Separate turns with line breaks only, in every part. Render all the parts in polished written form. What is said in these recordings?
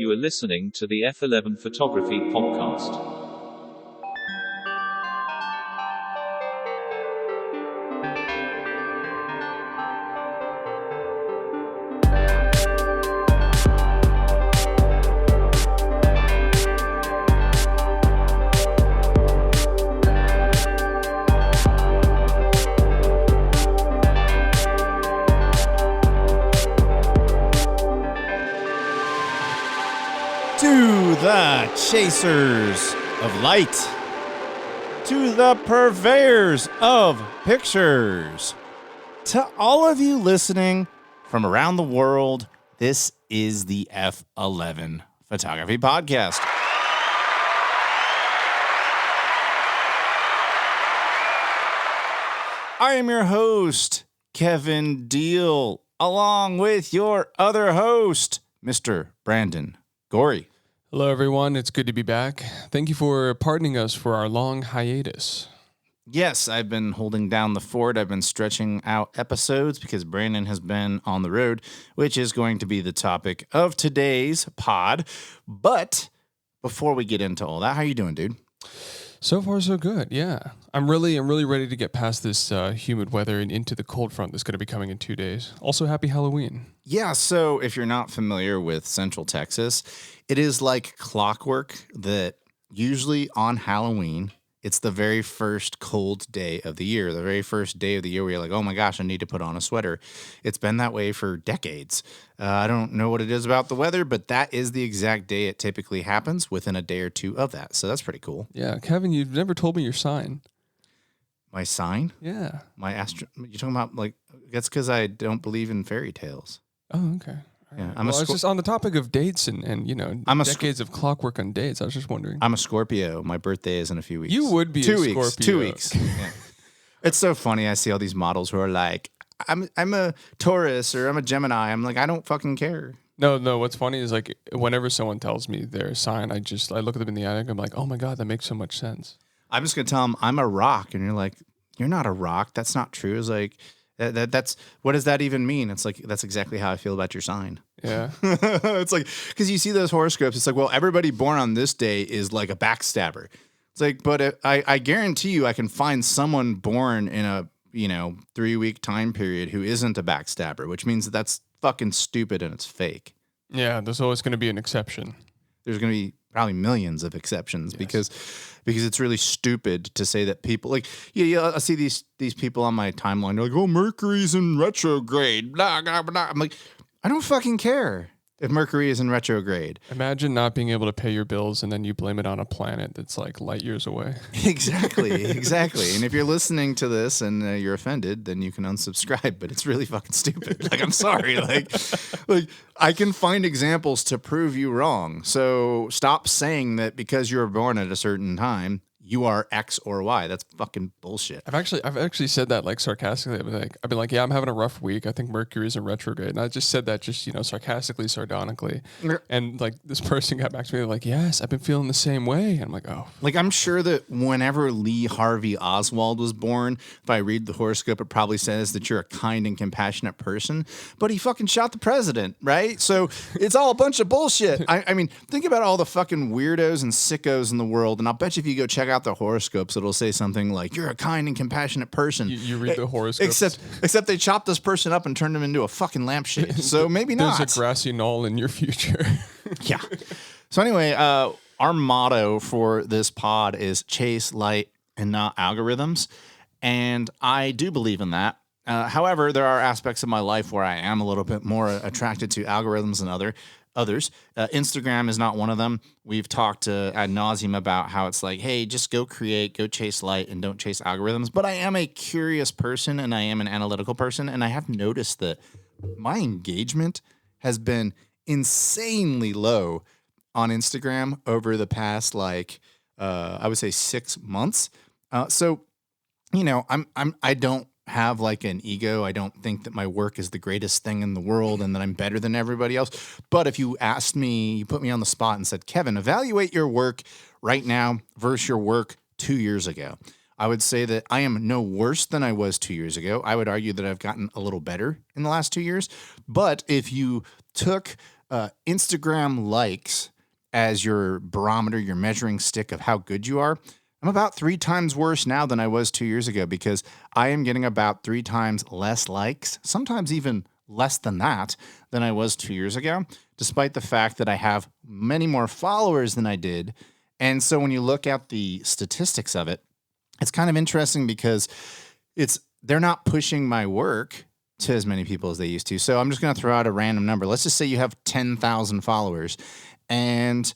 You are listening to the F11 Photography Podcast.
To the chasers of light, to the purveyors of pictures, to all of you listening from around the world, this is the F11 Photography Podcast. I am your host, Kevin Deal, along with your other host, Mr. Brandon Gorrie.
Hello, everyone. It's good to be back. Thank you for pardoning us for our long hiatus.
Yes, I've been holding down the fort. I've been stretching out episodes because Brandon has been on the road, which is going to be the topic of today's pod. But before we get into all that, how you doing, dude?
So far, so good. Yeah. I'm really ready to get past this humid weather and into the cold front that's going to be coming in 2 days. Also, happy Halloween.
Yeah, so if you're not familiar with Central Texas, it is like clockwork that usually on Halloween, it's the very first cold day of the year, the very first day of the year where you're like, oh my gosh, I need to put on a sweater. It's been that way for decades. I don't know what it is about the weather, but that is the exact day it typically happens within a day or two of that. So that's pretty cool.
Yeah. Kevin, you've never told me your sign.
My sign?
Yeah.
You're talking about that's because I don't believe in fairy tales.
Oh, okay.
Yeah,
I was just on the topic of dates and decades of clockwork on dates. I was just wondering.
I'm a Scorpio. My birthday is in a few weeks.
You would be
2
a
weeks.
Scorpio.
2 weeks. Yeah. It's so funny. I see all these models who are like, I'm a Taurus or I'm a Gemini. I'm like, I don't fucking care.
No. What's funny is like whenever someone tells me their sign, I look at them in the eye and I'm like, oh my God, that makes so much sense.
I'm just gonna tell them I'm a rock, and you're like, you're not a rock. That's not true. It's like that's what does that even mean? It's like that's exactly how I feel about your sign.
Yeah.
It's like, because you see those horoscopes, it's like, well, everybody born on this day is like a backstabber. It's like, but I guarantee you I can find someone born in a 3-week time period who isn't a backstabber, which means that's fucking stupid and it's fake.
Yeah, there's always going to be an exception.
There's going to be probably millions of exceptions. Yes. because it's really stupid to say that people like, I see these people on my timeline. They're like, oh, Mercury's in retrograde. Blah, blah, blah. I'm like, I don't fucking care if Mercury is in retrograde.
Imagine not being able to pay your bills and then you blame it on a planet that's like light years away.
Exactly. And if you're listening to this and you're offended, then you can unsubscribe, but it's really fucking stupid. Like, I'm sorry. Like I can find examples to prove you wrong. So stop saying that because you were born at a certain time, you are X or Y. That's fucking bullshit.
I've actually said that like sarcastically. I've been like, yeah, I'm having a rough week. I think Mercury's in retrograde. And I just said that just, sarcastically, sardonically. And like this person got back to me like, yes, I've been feeling the same way. And I'm like, oh.
Like, I'm sure that whenever Lee Harvey Oswald was born, if I read the horoscope, it probably says that you're a kind and compassionate person, but he fucking shot the president, right? So it's all a bunch of bullshit. I mean, think about all the fucking weirdos and sickos in the world. And I'll bet you if you go check out the horoscopes, it'll say something like, you're a kind and compassionate person.
You read the horoscopes.
Except they chopped this person up and turned him into a fucking lampshade. So maybe not.
There's a grassy knoll in your future.
Yeah. So anyway, our motto for this pod is chase light and not algorithms. And I do believe in that. However, there are aspects of my life where I am a little bit more attracted to algorithms than others. Instagram is not one of them. We've talked ad nauseum about how it's like, hey, just go create, go chase light, and don't chase algorithms. But I am a curious person, and I am an analytical person, and I have noticed that my engagement has been insanely low on Instagram over the past, I would say 6 months. So, I don't have like an ego. I don't think that my work is the greatest thing in the world and that I'm better than everybody else. But if you asked me, you put me on the spot and said, Kevin, evaluate your work right now versus your work 2 years ago, I would say that I am no worse than I was 2 years ago. I would argue that I've gotten a little better in the last 2 years. But if you took Instagram likes as your barometer, your measuring stick of how good you are, I'm about 3 times worse now than I was 2 years ago because I am getting about 3 times less likes, sometimes even less than that than I was 2 years ago, despite the fact that I have many more followers than I did. And so when you look at the statistics of it, it's kind of interesting because they're not pushing my work to as many people as they used to. So I'm just going to throw out a random number. Let's just say you have 10,000 followers and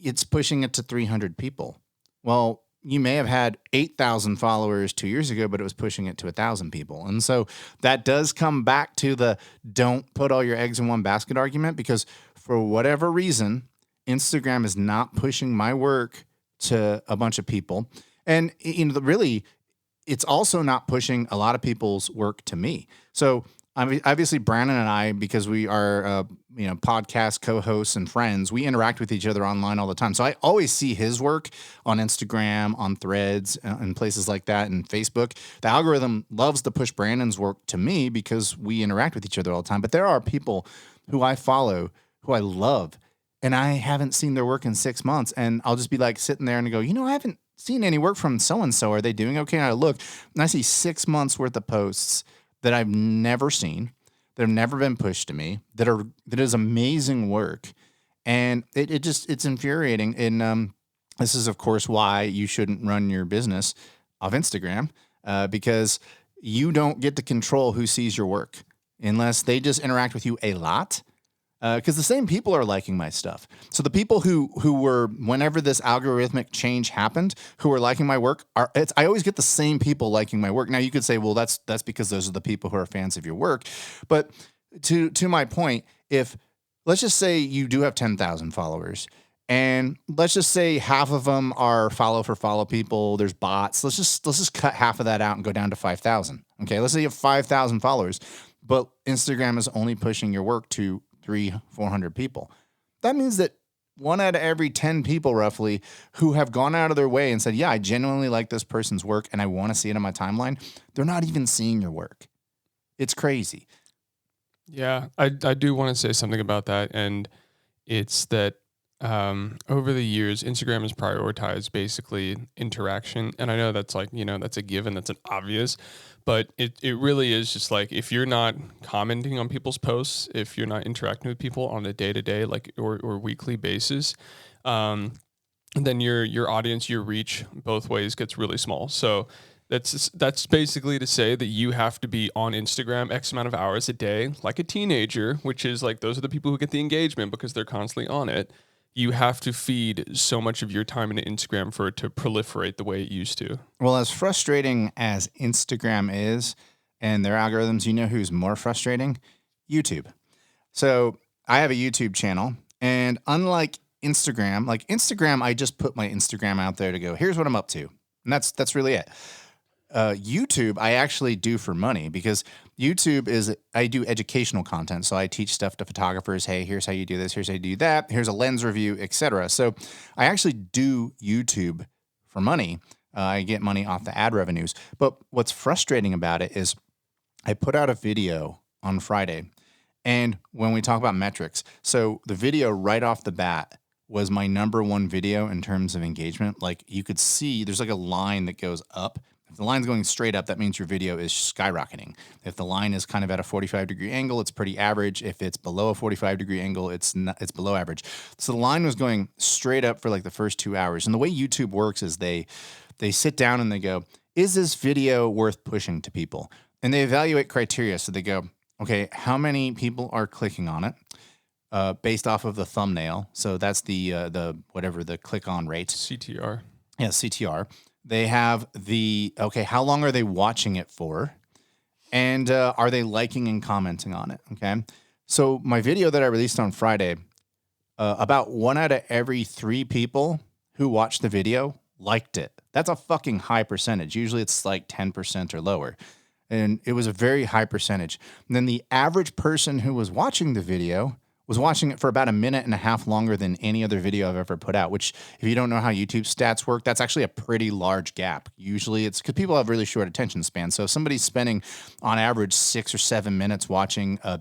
it's pushing it to 300 people. Well, you may have had 8,000 followers 2 years ago, but it was pushing it to 1,000 people. And so that does come back to the don't put all your eggs in one basket argument, because for whatever reason, Instagram is not pushing my work to a bunch of people. And really, it's also not pushing a lot of people's work to me. So obviously, Brandon and I, because we are podcast co-hosts and friends, we interact with each other online all the time. So I always see his work on Instagram, on Threads, and places like that, and Facebook. The algorithm loves to push Brandon's work to me because we interact with each other all the time. But there are people who I follow, who I love, and I haven't seen their work in 6 months. And I'll just be like sitting there and go, I haven't seen any work from so-and-so. Are they doing okay? And I look, and I see 6 months worth of posts that I've never seen, that have never been pushed to me, that is amazing work. And it's infuriating. And this is, of course, why you shouldn't run your business off Instagram, because you don't get to control who sees your work unless they just interact with you a lot. Because the same people are liking my stuff. So the people who were, whenever this algorithmic change happened, who were liking my work, I always get the same people liking my work. Now you could say, well, that's because those are the people who are fans of your work. But to my point, if let's just say you do have 10,000 followers, and let's just say half of them are follow for follow people, there's bots. Let's just cut half of that out and go down to 5,000. Okay, let's say you have 5,000 followers, but Instagram is only pushing your work to 300-400 people. That means that 1 out of every 10 people roughly who have gone out of their way and said, yeah, I genuinely like this person's work and I want to see it on my timeline, they're not even seeing your work. It's crazy.
Yeah, I do want to say something about that. And it's that over the years, Instagram has prioritized basically interaction. And I know that's that's a given, that's an obvious. But it really is just like, if you're not commenting on people's posts, if you're not interacting with people on a day-to-day or weekly basis, then your audience, your reach both ways gets really small. So that's basically to say that you have to be on Instagram X amount of hours a day, like a teenager, which is like those are the people who get the engagement because they're constantly on it. You have to feed so much of your time into Instagram for it to proliferate the way it used to.
Well, as frustrating as Instagram is and their algorithms, who's more frustrating? YouTube. So I have a YouTube channel, and unlike Instagram, I just put my Instagram out there to go, here's what I'm up to. And that's really it. YouTube, I actually do for money, because YouTube I do educational content. So I teach stuff to photographers. Hey, here's how you do this. Here's how you do that. Here's a lens review, etc. So I actually do YouTube for money. I get money off the ad revenues. But what's frustrating about it is I put out a video on Friday, and when we talk about metrics, so the video right off the bat was my #1 video in terms of engagement. Like, you could see there's like a line that goes up. If the line's going straight up, that means your video is skyrocketing. If the line is kind of at a 45-degree angle, it's pretty average. If it's below a 45-degree angle, it's below average. So the line was going straight up for like the first 2 hours. And the way YouTube works is they sit down and they go, is this video worth pushing to people? And they evaluate criteria. So they go, okay, how many people are clicking on it based off of the thumbnail? So that's the click on rate.
CTR.
Yeah, CTR. They have how long are they watching it for? And are they liking and commenting on it? Okay. So my video that I released on Friday, about 1 out of every 3 people who watched the video liked it. That's a fucking high percentage. Usually it's like 10% or lower. And it was a very high percentage. And then the average person who was watching the video was watching it for about 1.5 minutes longer than any other video I've ever put out, which, if you don't know how YouTube stats work, that's actually a pretty large gap. Usually it's because people have really short attention spans. So if somebody's spending on average 6 or 7 minutes watching a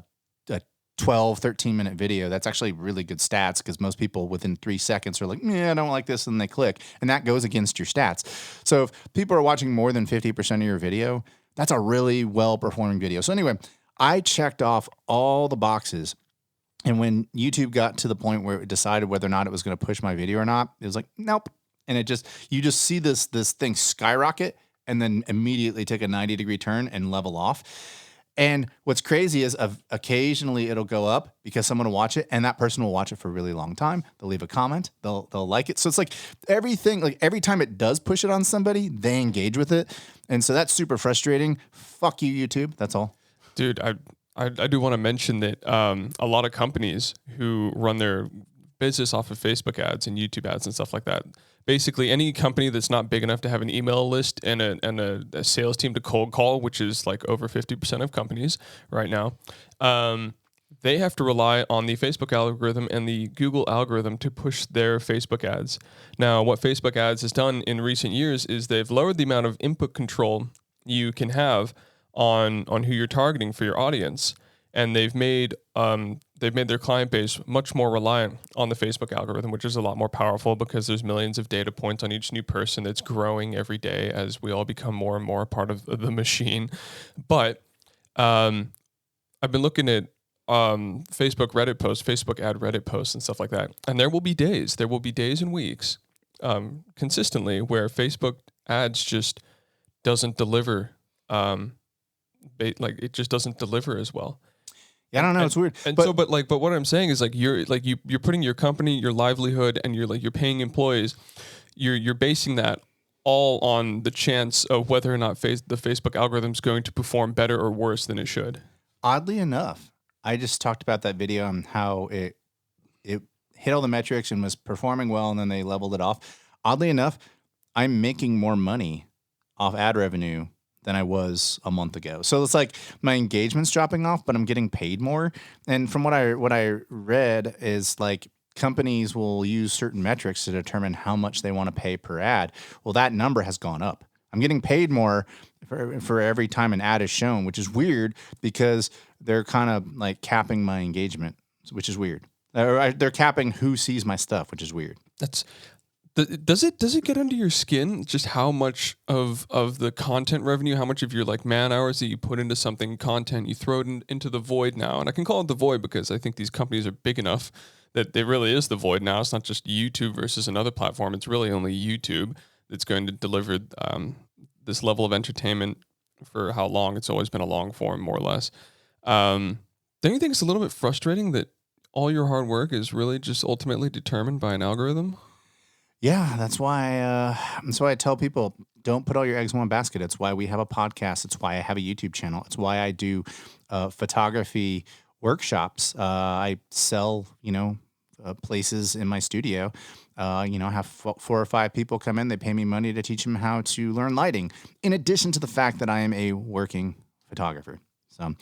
12, 13-minute video, that's actually really good stats because most people within 3 seconds are like, yeah, I don't like this, and they click, and that goes against your stats. So if people are watching more than 50% of your video, that's a really well-performing video. So anyway, I checked off all the boxes, and when YouTube got to the point where it decided whether or not it was going to push my video or not, it was like, nope. And you just see this thing skyrocket and then immediately take a 90-degree turn and level off. And what's crazy is occasionally it'll go up because someone will watch it, and that person will watch it for a really long time. They'll leave a comment. They'll like it. So it's like everything, like every time it does push it on somebody, they engage with it. And so that's super frustrating. Fuck you, YouTube. That's all.
Dude, I do want to mention that a lot of companies who run their business off of Facebook ads and YouTube ads and stuff like that, basically any company that's not big enough to have an email list and a sales team to cold call, which is like over 50% of companies right now, they have to rely on the Facebook algorithm and the Google algorithm to push their Facebook ads. Now, what Facebook ads has done in recent years is they've lowered the amount of input control you can have on who you're targeting for your audience, and they've made their client base much more reliant on the Facebook algorithm, which is a lot more powerful because there's millions of data points on each new person that's growing every day as we all become more and more a part of the machine. But I've been looking at Facebook Reddit posts, Facebook ad Reddit posts and stuff like that, and there will be days and weeks consistently where Facebook ads just doesn't deliver. It just doesn't deliver as well.
Yeah, I don't know. It's weird.
But what I'm saying is you're putting your company, your livelihood, and you're paying employees. You're basing that all on the chance of whether or not the Facebook algorithm is going to perform better or worse than it should.
Oddly enough, I just talked about that video on how it hit all the metrics and was performing well, and then they leveled it off. Oddly enough, I'm making more money off ad revenue than I was a month ago. So it's like my engagement's dropping off, but I'm getting paid more. And from what I read is like companies will use certain metrics to determine how much they want to pay per ad. Well, that number has gone up. I'm getting paid more for every time an ad is shown, which is weird because they're kind of like capping my engagement, which is weird. They're capping who sees my stuff, which is weird.
Does it get under your skin just how much of the content revenue, how much of your like man hours that you put into something content, you throw it into the void now? And I can call it the void because I think these companies are big enough that it really is the void now. It's not just YouTube versus another platform. It's really only YouTube that's going to deliver this level of entertainment for how long? It's always been a long form, more or less. Don't you think it's a little bit frustrating that all your hard work is really just ultimately determined by an algorithm?
Yeah, that's why I tell people, don't put all your eggs in one basket. It's why we have a podcast. It's why I have a YouTube channel. It's why I do photography workshops. I sell, places in my studio. I have 4 or 5 people come in. They pay me money to teach them how to learn lighting, in addition to the fact that I am a working photographer. So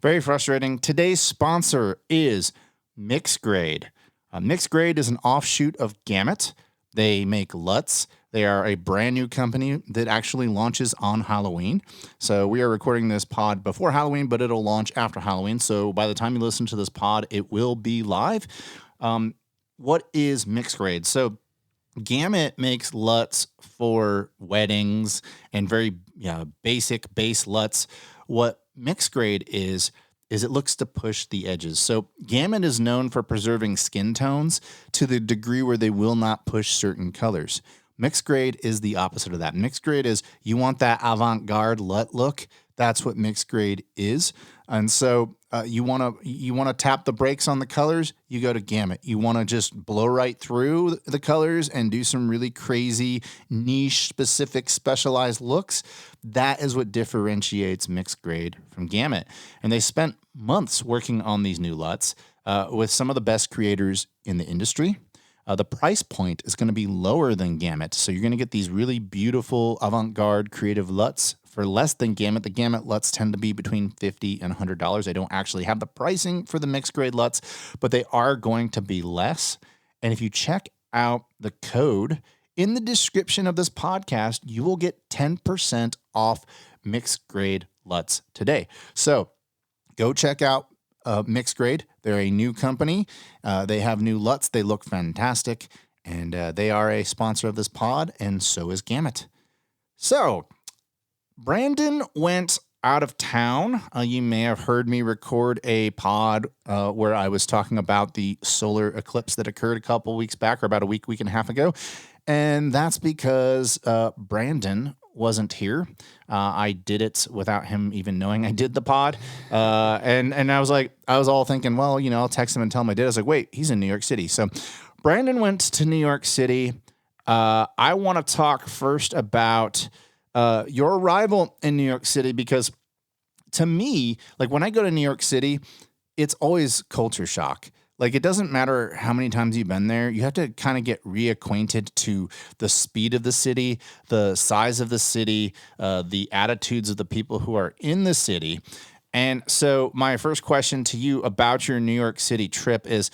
very frustrating. Today's sponsor is MixGrade. MixGrade is an offshoot of Gamut. They make LUTs. They are a brand new company that actually launches on Halloween. So we are recording this pod before Halloween, but it'll launch after Halloween. So by the time you listen to this pod, it will be live. What is MixGrade? So Gamut makes LUTs for weddings and very basic base LUTs. What MixGrade is it looks to push the edges. So Gamut is known for preserving skin tones to the degree where they will not push certain colors. MixGrade is the opposite of that. MixGrade is, you want that avant-garde LUT look. That's what MixGrade is. And so you want to tap the brakes on the colors, you go to Gamut. You want to just blow right through the colors and do some really crazy niche specific specialized looks. That is what differentiates MixGrade from Gamut. And they spent months working on these new LUTs with some of the best creators in the industry. The price point is going to be lower than Gamut. So you're going to get these really beautiful avant-garde creative LUTs for less than Gamut. The Gamut LUTs tend to be between $50 and $100. I don't actually have the pricing for the MixGrade LUTs, but they are going to be less. And if you check out the code in the description of this podcast, you will get 10% off MixGrade LUTs today. So go check out Mixed Grade. They're a new company. They have new LUTs. They look fantastic. And they are a sponsor of this pod, and so is Gamut. So, Brandon went out of town. You may have heard me record a pod where I was talking about the solar eclipse that occurred a couple weeks back, or about a week and a half ago. And that's because Brandon wasn't here. I did it without him even knowing I did the pod. And I was all thinking, well, I'll text him and tell him I did. I was like, wait, he's in New York City. So Brandon went to New York City. I want to talk first about your arrival in New York City, because to me, like when I go to New York City, it's always culture shock. Like, it doesn't matter how many times you've been there. You have to kind of get reacquainted to the speed of the city, the size of the city, the attitudes of the people who are in the city. And so my first question to you about your New York City trip is,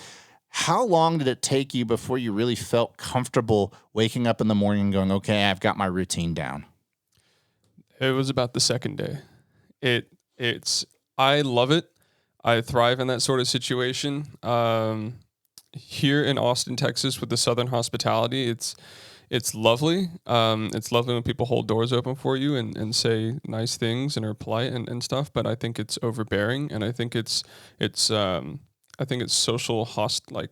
how long did it take you before you really felt comfortable waking up in the morning and going, okay, I've got my routine down?
It was about the second day. I love it. I thrive in that sort of situation. Here in Austin, Texas, with the Southern hospitality, it's lovely. It's lovely when people hold doors open for you and say nice things and are polite and stuff. But I think it's overbearing, and I think it's social like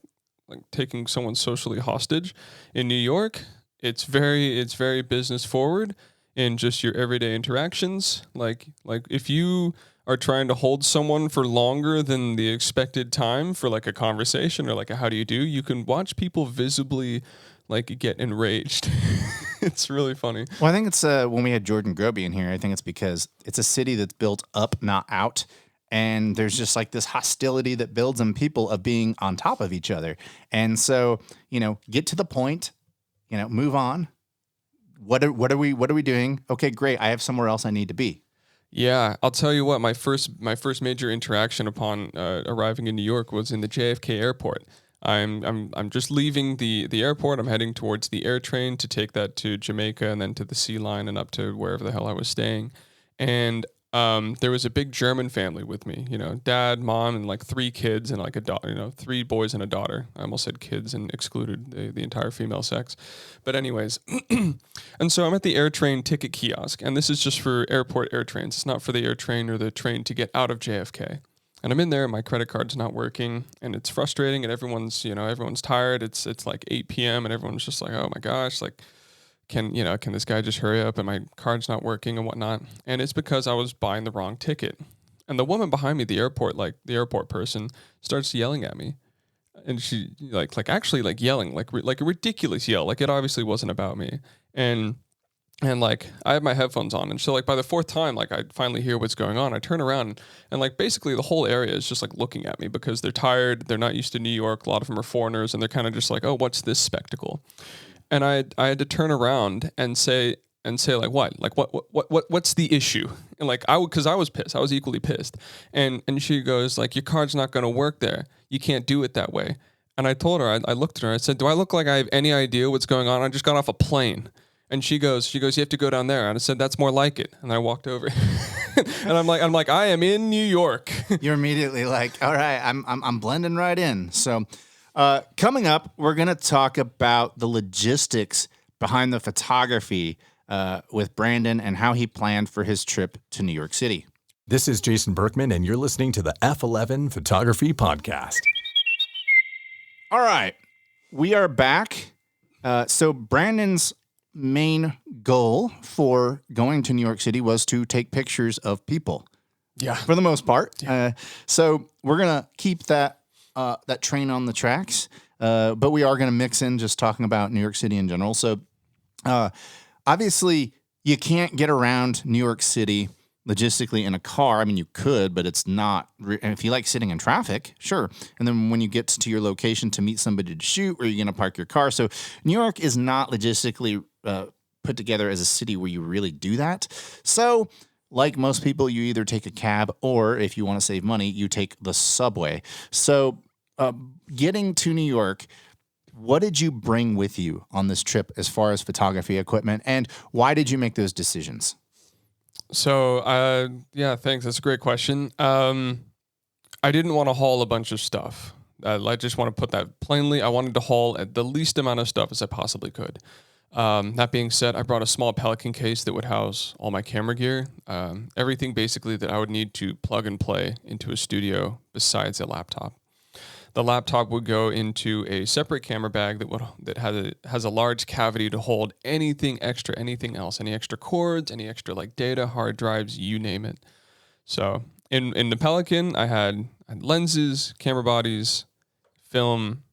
taking someone socially hostage. In New York, it's very business forward in just your everyday interactions. Like if you are trying to hold someone for longer than the expected time for like a conversation or like a how do you do, you can watch people visibly like get enraged. It's really funny.
Well, I think it's when we had Jordan Groby in here, I think it's because it's a city that's built up, not out. And there's just like this hostility that builds in people of being on top of each other. And so, get to the point, move on. What are we doing? Okay, great. I have somewhere else I need to be.
Yeah, I'll tell you what. My first major interaction upon arriving in New York was in the JFK airport. I'm just leaving the airport. I'm heading towards the air train to take that to Jamaica and then to the Sea Line and up to wherever the hell I was staying. And there was a big German family with me. Dad, mom, and like 3 kids and like a daughter. 3 boys and a daughter. I almost said kids and excluded the entire female sex. But anyways, and so I'm at the air train ticket kiosk, and this is just for airport air trains. It's not for the air train or the train to get out of JFK. And I'm in there, and my credit card's not working, and it's frustrating, and everyone's tired. It's like 8 p.m. and everyone's just like, oh my gosh, like, can this guy just hurry up, and my card's not working and whatnot. And it's because I was buying the wrong ticket. And the woman behind me, the airport person, starts yelling at me. And she actually yelling, like a ridiculous yell. Like, it obviously wasn't about me. And like, I have my headphones on, and so like by the 4th time, like, I finally hear what's going on. I turn around, and like basically the whole area is just like looking at me because they're tired. They're not used to New York. A lot of them are foreigners, and they're kind of just like, oh, what's this spectacle? And I had to turn around and say like, what? Like, what's the issue? And like, because I was pissed. I was equally pissed. And she goes like, your card's not going to work there. You can't do it that way. And I told her, I looked at her, I said, do I look like I have any idea what's going on? I just got off a plane. And she goes, you have to go down there. And I said, that's more like it. And I walked over. And I'm like, I am in New York.
You're immediately like, all right, I'm blending right in. So coming up, we're going to talk about the logistics behind the photography with Brandon and how he planned for his trip to New York City.
This is Jason Berkman, and you're listening to the F11 Photography Podcast.
All right, we are back. So Brandon's main goal for going to New York City was to take pictures of people.
Yeah.
For the most part. Yeah. So we're going to keep that train on the tracks, but we are going to mix in just talking about New York City in general. So obviously, you can't get around New York City logistically in a car. I mean, you could, but it's not. And if you like sitting in traffic, sure. And then when you get to your location to meet somebody to shoot, where you're going to park your car. So New York is not logistically put together as a city where you really do that. So like most people, you either take a cab or if you want to save money, you take the subway. So getting to New York, what did you bring with you on this trip as far as photography equipment, and why did you make those decisions?
So, yeah, thanks. That's a great question. I I didn't want to haul a bunch of stuff. I just want to put that plainly. I wanted to haul at the least amount of stuff as I possibly could. That being said, I brought a small Pelican case that would house all my camera gear, everything basically that I would need to plug and play into a studio besides a laptop. The laptop would go into a separate camera bag that has a large cavity to hold anything extra, anything else, any extra cords, any extra like data, hard drives, you name it. So in the Pelican, I had lenses, camera bodies, film,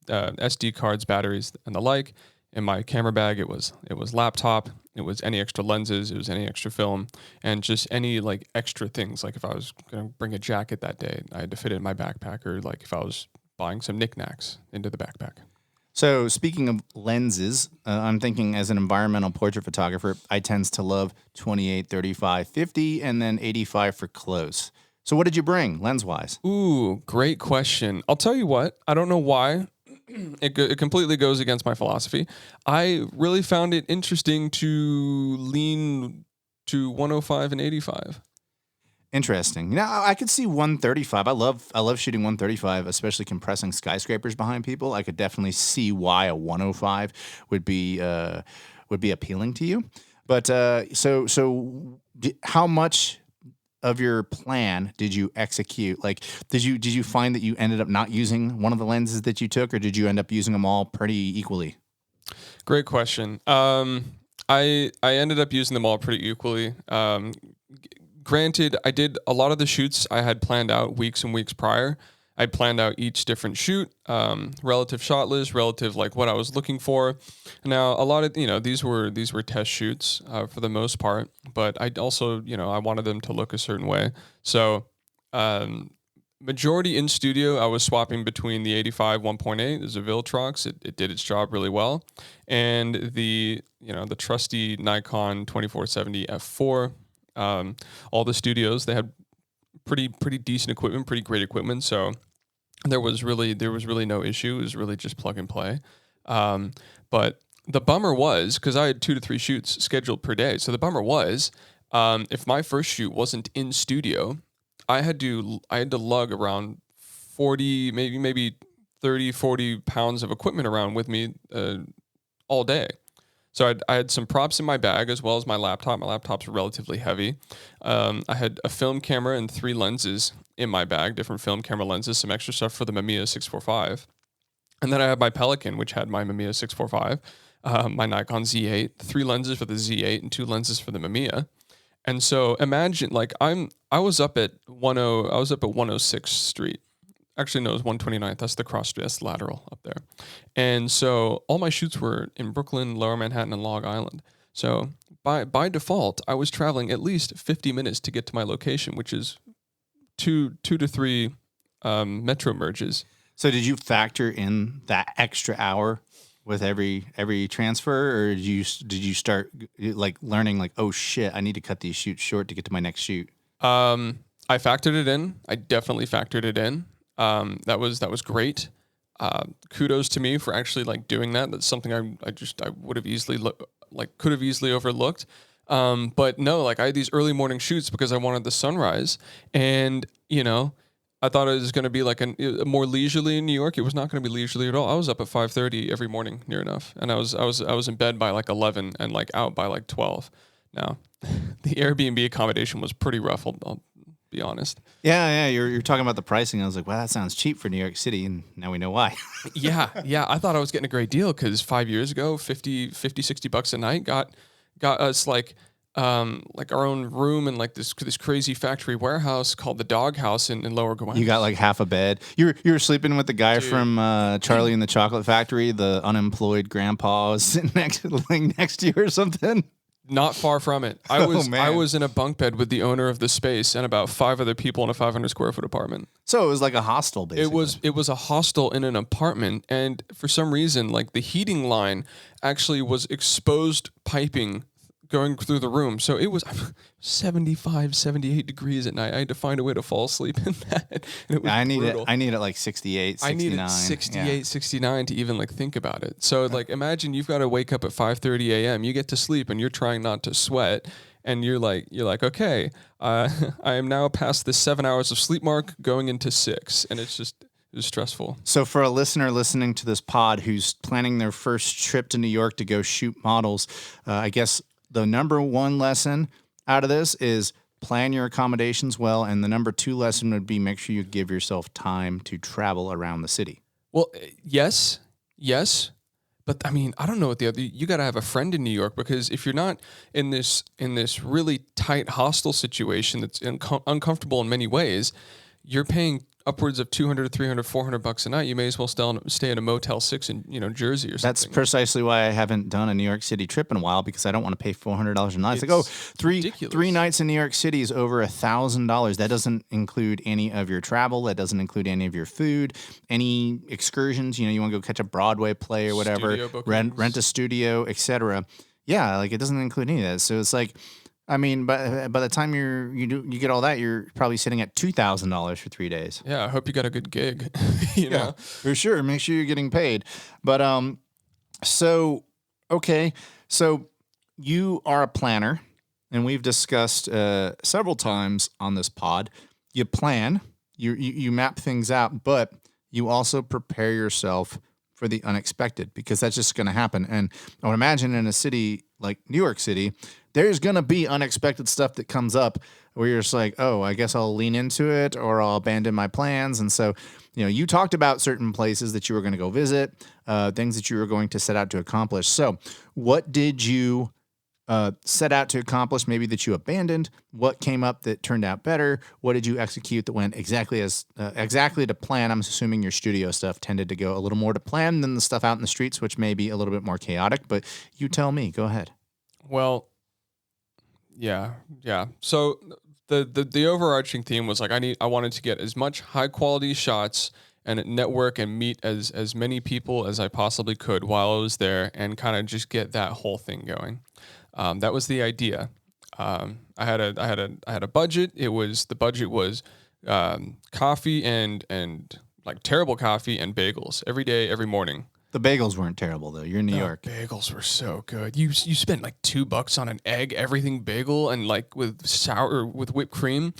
SD cards, batteries, and the like. In my camera bag, it was laptop, it was any extra lenses, it was any extra film, and just any like extra things. Like if I was going to bring a jacket that day, I had to fit it in my backpack, or like if I was buying some knickknacks into the backpack.
So speaking of lenses, I'm thinking as an environmental portrait photographer, I tends to love 28, 35, 50, and then 85 for close. So what did you bring lens-wise?
Ooh, great question. I'll tell you what, I don't know why. It completely goes against my philosophy. I really found it interesting to lean to 105 and 85.
Interesting. You know, I could see 135. I love shooting 135, especially compressing skyscrapers behind people. I could definitely see why a 105 would be appealing to you. But how much of your plan did you execute? Like, did you find that you ended up not using one of the lenses that you took, or did you end up using them all pretty equally?
Great question. I ended up using them all pretty equally. Granted, I did a lot of the shoots I had planned out weeks and weeks prior. I planned out each different shoot, relative shot list, relative like what I was looking for. Now, a lot of these were test shoots for the most part, but I also I wanted them to look a certain way. So, majority in studio, I was swapping between the 85 1.8, the Seville Trox. It did its job really well, and the trusty Nikon 2470 f4. All the studios, they had pretty decent equipment, pretty great equipment. So there was really no issue. It was really just plug and play. But the bummer was, because I had 2 to 3 shoots scheduled per day. So the bummer was, if my first shoot wasn't in studio, I had to lug around 40, maybe 30, 40 pounds of equipment around with me all day. So I had some props in my bag as well as my laptop. My laptop's relatively heavy. I had a film camera and 3 lenses in my bag, different film camera lenses, some extra stuff for the Mamiya 645. And then I had my Pelican, which had my Mamiya 645, my Nikon Z8, 3 lenses for the Z8 and 2 lenses for the Mamiya. And so imagine, like I was up at 106th Street. Actually, no, it was 129th. That's the cross street. That's the lateral up there. And so all my shoots were in Brooklyn, Lower Manhattan, and Long Island. So by default, I was traveling at least 50 minutes to get to my location, which is two to three metro merges.
So did you factor in that extra hour with every transfer, or did you start like learning like, oh shit, I need to cut these shoots short to get to my next shoot?
I factored it in. I definitely factored it in. That was great. Kudos to me for actually like doing that. That's something I would have easily could have easily overlooked. But no, like I had these early morning shoots because I wanted the sunrise, and I thought it was going to be like a more leisurely in New York. It was not going to be leisurely at all. I was up at 5:30 every morning, near enough, and I was in bed by like 11 and like out by like 12. Now, the Airbnb accommodation was pretty rough. I'll be honest.
Yeah. You're talking about the pricing. I was like, wow, that sounds cheap for New York City, and now we know why.
Yeah. I thought I was getting a great deal because 5 years ago, $50-$60 a night got us like our own room in like this crazy factory warehouse called the Dog House in Lower Gwinnett.
You got like half a bed. You were sleeping with the guy from Charlie and the Chocolate Factory. The unemployed grandpa was sitting next to you or something.
Not far from it. I was in a bunk bed with the owner of the space and about 5 other people in a 500 square foot apartment.
So it was like a hostel, basically.
It was a hostel in an apartment, and for some reason, like the heating line actually was exposed piping going through the room. So it was 75, 78 degrees at night. I had to find a way to fall asleep in that. And it was brutal.
I need it like 68, 69.
I needed 68, 69 to even like think about it. So like imagine you've got to wake up at 5:30 a.m. You get to sleep and you're trying not to sweat. and you're like, okay, I am now past the 7 hours of sleep mark, going into 6, and it was stressful.
So for a listener listening to this pod who's planning their first trip to New York to go shoot models, I guess the number one lesson out of this is plan your accommodations well, and the number 2 lesson would be make sure you give yourself time to travel around the city.
Well, yes, but I mean, I don't know what the other. You got to have a friend in New York, because if you're not in this really tight hostile situation that's uncomfortable in many ways, you're paying upwards of $200, $300, $400 a night. You may as well stay in a Motel 6 in Jersey or something.
That's precisely why I haven't done a New York City trip in a while, because I don't want to pay $400 a night. It's like, three nights in New York City is over $1,000. That doesn't include any of your travel. That doesn't include any of your food, any excursions. You want to go catch a Broadway play or whatever, rent a studio, etc. Yeah, like it doesn't include any of that. So it's like, I mean, by the time you get all that, you're probably sitting at $2,000 for 3 days.
Yeah, I hope you got a good gig. you
Yeah,
know,
for sure. Make sure you're getting paid. But so you are a planner, and we've discussed several times on this pod. You plan, you map things out, but you also prepare yourself for the unexpected, because that's just going to happen. And I would imagine in a city like New York City, there's going to be unexpected stuff that comes up where you're just like, oh, I guess I'll lean into it or I'll abandon my plans. And so, you talked about certain places that you were going to go visit, things that you were going to set out to accomplish. So what did you set out to accomplish, maybe that you abandoned? What came up that turned out better? What did you execute that went exactly to plan? I'm assuming your studio stuff tended to go a little more to plan than the stuff out in the streets, which may be a little bit more chaotic, but you tell me. Go ahead.
Well, yeah. So the overarching theme was like I wanted to get as much high quality shots and network and meet as many people as I possibly could while I was there, and kind of just get that whole thing going. That was the idea. I had a budget. The budget was coffee and like terrible coffee and bagels every day, every morning.
The bagels weren't terrible though. You're in New York.
Bagels were so good. You spent like $2 on an egg, everything bagel, and like with whipped cream.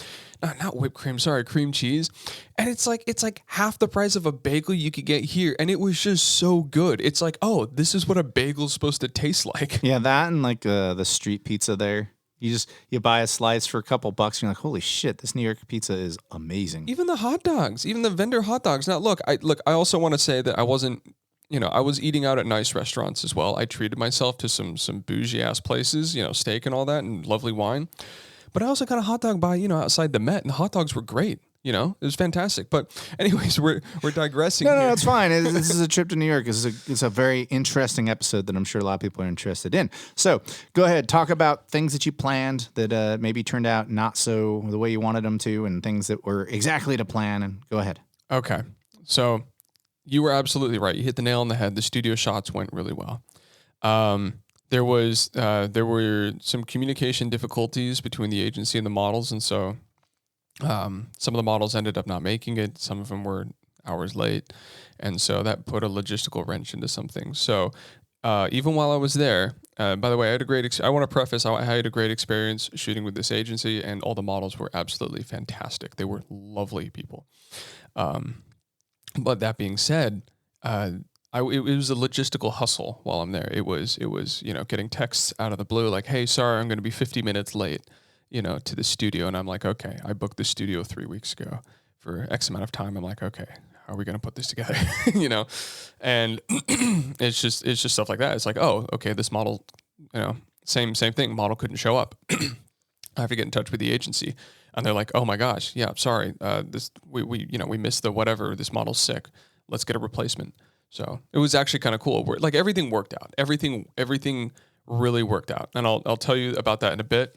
Not whipped cream, sorry, cream cheese. And it's like half the price of a bagel you could get here. And it was just so good. It's like, oh, this is what a bagel's supposed to taste like.
Yeah, that and like the street pizza there. You buy a slice for a couple bucks, and you're like, holy shit, this New York pizza is amazing.
Even the hot dogs, even the vendor hot dogs. Now look, I also want to say that I wasn't, I was eating out at nice restaurants as well. I treated myself to some bougie ass places, steak and all that, and lovely wine. But I also got a hot dog by, outside the Met, and the hot dogs were great. It was fantastic. But anyways, we're digressing.
No, it's fine. This is a trip to New York. It's a very interesting episode that I'm sure a lot of people are interested in. So go ahead, talk about things that you planned that maybe turned out not so the way you wanted them to, and things that were exactly to plan. And go ahead.
Okay, so you were absolutely right. You hit the nail on the head. The studio shots went really well. There were some communication difficulties between the agency and the models, and so some of the models ended up not making it. Some of them were hours late, and so that put a logistical wrench into some things. So even while I was there, by the way, I had a great. I want to preface, I had a great experience shooting with this agency, and all the models were absolutely fantastic. They were lovely people. But that being said, it was a logistical hustle while I'm there. It was getting texts out of the blue like, hey, sorry, I'm going to be 50 minutes late, to the studio. And I'm like, okay, I booked the studio 3 weeks ago for X amount of time. I'm like, okay, how are we going to put this together? And it's just stuff like that. It's like, oh, okay, this model, same thing. Model couldn't show up. I have to get in touch with the agency. And they're like, oh my gosh, yeah, sorry, we missed the whatever. This model's sick. Let's get a replacement. So it was actually kind of cool. Like everything worked out. Everything really worked out. And I'll tell you about that in a bit.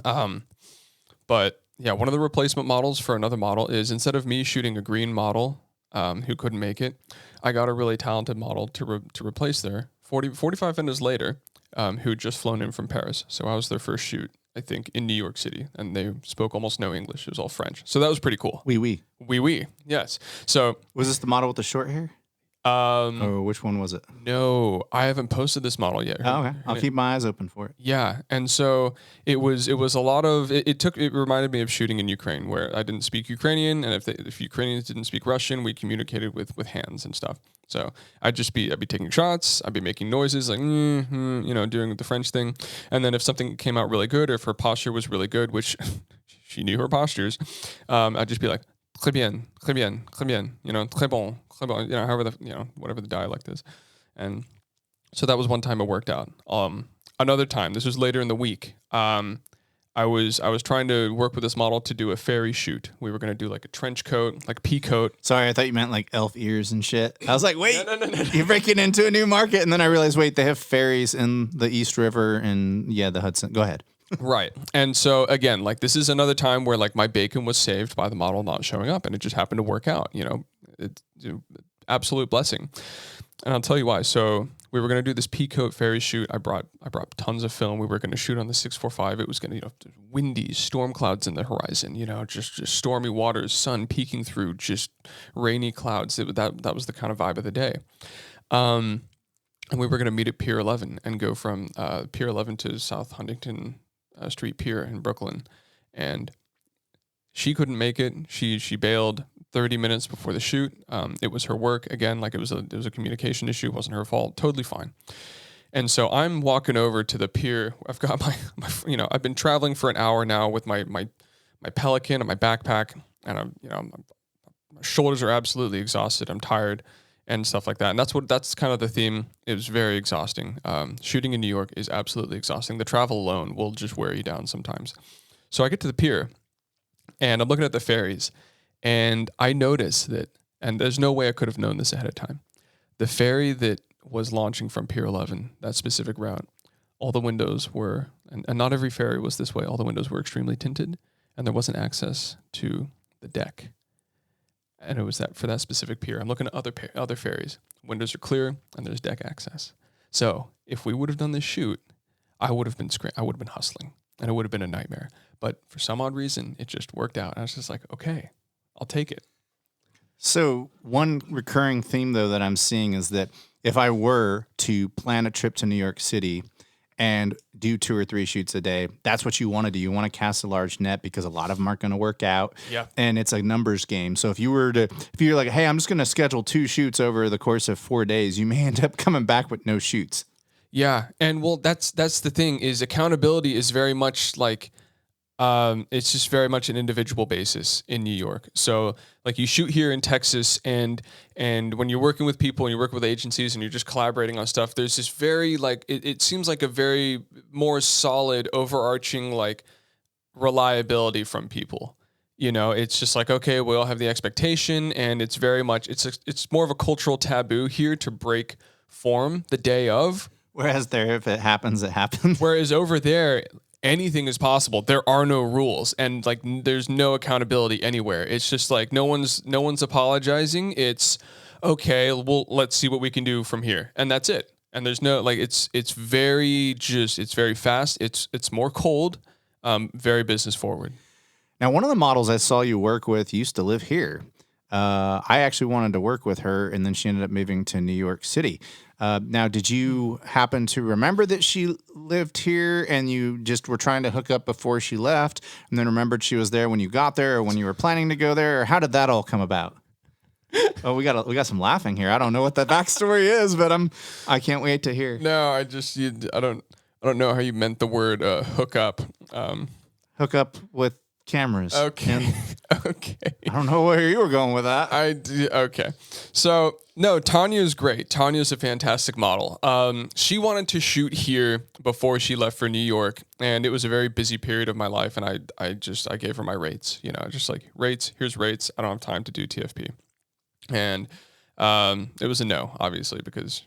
But yeah, one of the replacement models for another model is, instead of me shooting a green model who couldn't make it, I got a really talented model to replace there 45 minutes later, who'd just flown in from Paris. So I was their first shoot, I think, in New York City, and they spoke almost no English. It was all French. So that was pretty cool.
Oui.
Oui, yes. So
was this the model with the short hair? Or which one was it?
No, I haven't posted this model yet.
Oh, okay. I'll keep my eyes open for it.
Yeah, and so it was a lot of it reminded me of shooting in Ukraine, where I didn't speak Ukrainian, and if Ukrainians didn't speak Russian, we communicated with hands and stuff. So I'd be taking shots, I'd be making noises like doing the French thing, and then if something came out really good, or if her posture was really good, which she knew her postures, I'd just be like très bien, très bien, très bien, très bon, however whatever the dialect is, and so that was one time it worked out. Another time, this was later in the week. I was trying to work with this model to do a ferry shoot. We were going to do like a trench coat, like pea coat.
Sorry, I thought you meant like elf ears and shit. I was like, wait,
No.
you're breaking into a new market. And then I realized, wait, they have ferries in the East River and the Hudson. Go ahead.
Right. And so again, like this is another time where like my bacon was saved by the model not showing up, and it just happened to work out, it's absolute blessing. And I'll tell you why. So we were going to do this Peacoat ferry shoot. I brought tons of film. We were going to shoot on the 645. It was going to, windy, storm clouds in the horizon, just stormy waters, sun peeking through, just rainy clouds. That was the kind of vibe of the day. And we were going to meet at Pier 11 and go from Pier 11 to South Huntington Street Pier in Brooklyn. And she couldn't make it. She bailed 30 minutes before the shoot. It was her work again. Like it was a communication issue. It wasn't her fault. Totally fine. And so I'm walking over to the pier. I've got my I've been traveling for an hour now with my Pelican and my backpack, and my shoulders are absolutely exhausted. I'm tired and stuff like that. And that's kind of the theme. It was very exhausting. Shooting in New York is absolutely exhausting. The travel alone will just wear you down sometimes. So I get to the pier, and I'm looking at the ferries, and I noticed that, and there's no way I could have known this ahead of time, the ferry that was launching from Pier 11, that specific route, all the windows were, and not every ferry was this way, all the windows were extremely tinted, and there wasn't access to the deck. And it was that for that specific pier. I'm looking at other ferries. Windows are clear, and there's deck access. So if we would have done this shoot, I would have been hustling, and it would have been a nightmare. But for some odd reason, it just worked out. And I was just like, okay, I'll take it.
So one recurring theme, though, that I'm seeing is that if I were to plan a trip to New York City and do 2 or 3 shoots a day, that's what you want to do. You want to cast a large net because a lot of them aren't going to work out.
Yeah.
And it's a numbers game. So if you're like, hey, I'm just going to schedule 2 shoots over the course of 4 days, you may end up coming back with no shoots.
Yeah. And well, that's the thing is accountability is very much like, it's just very much an individual basis in New York. So like you shoot here in Texas, and when you're working with people and you work with agencies and you're just collaborating on stuff, there's this very like, it seems like a very more solid overarching like reliability from people. It's just like, okay, we all have the expectation, and it's very much, it's more of a cultural taboo here to break form the day of.
Whereas there, if it happens, it happens.
Whereas over there, anything is possible. There are no rules, and like there's no accountability anywhere. It's just like no one's apologizing. It's okay. Well, let's see what we can do from here, and that's it. And there's no like it's very fast. It's more cold, very business forward.
Now, one of the models I saw you work with used to live here. I actually wanted to work with her, and then she ended up moving to New York City. Now, did you happen to remember that she lived here and you just were trying to hook up before she left, and then remembered she was there when you got there or when you were planning to go there? Or how did that all come about? Oh, we got some laughing here. I don't know what the backstory is, but I can't wait to hear.
No, I don't know how you meant the word hook up.
Hook up with cameras.
Okay. Okay.
I don't know where you were going with that.
Okay. So, no, Tanya's great. Tanya's a fantastic model. She wanted to shoot here before she left for New York, and it was a very busy period of my life, and I gave her my rates, just like rates, here's rates. I don't have time to do TFP. And it was a no, obviously, because,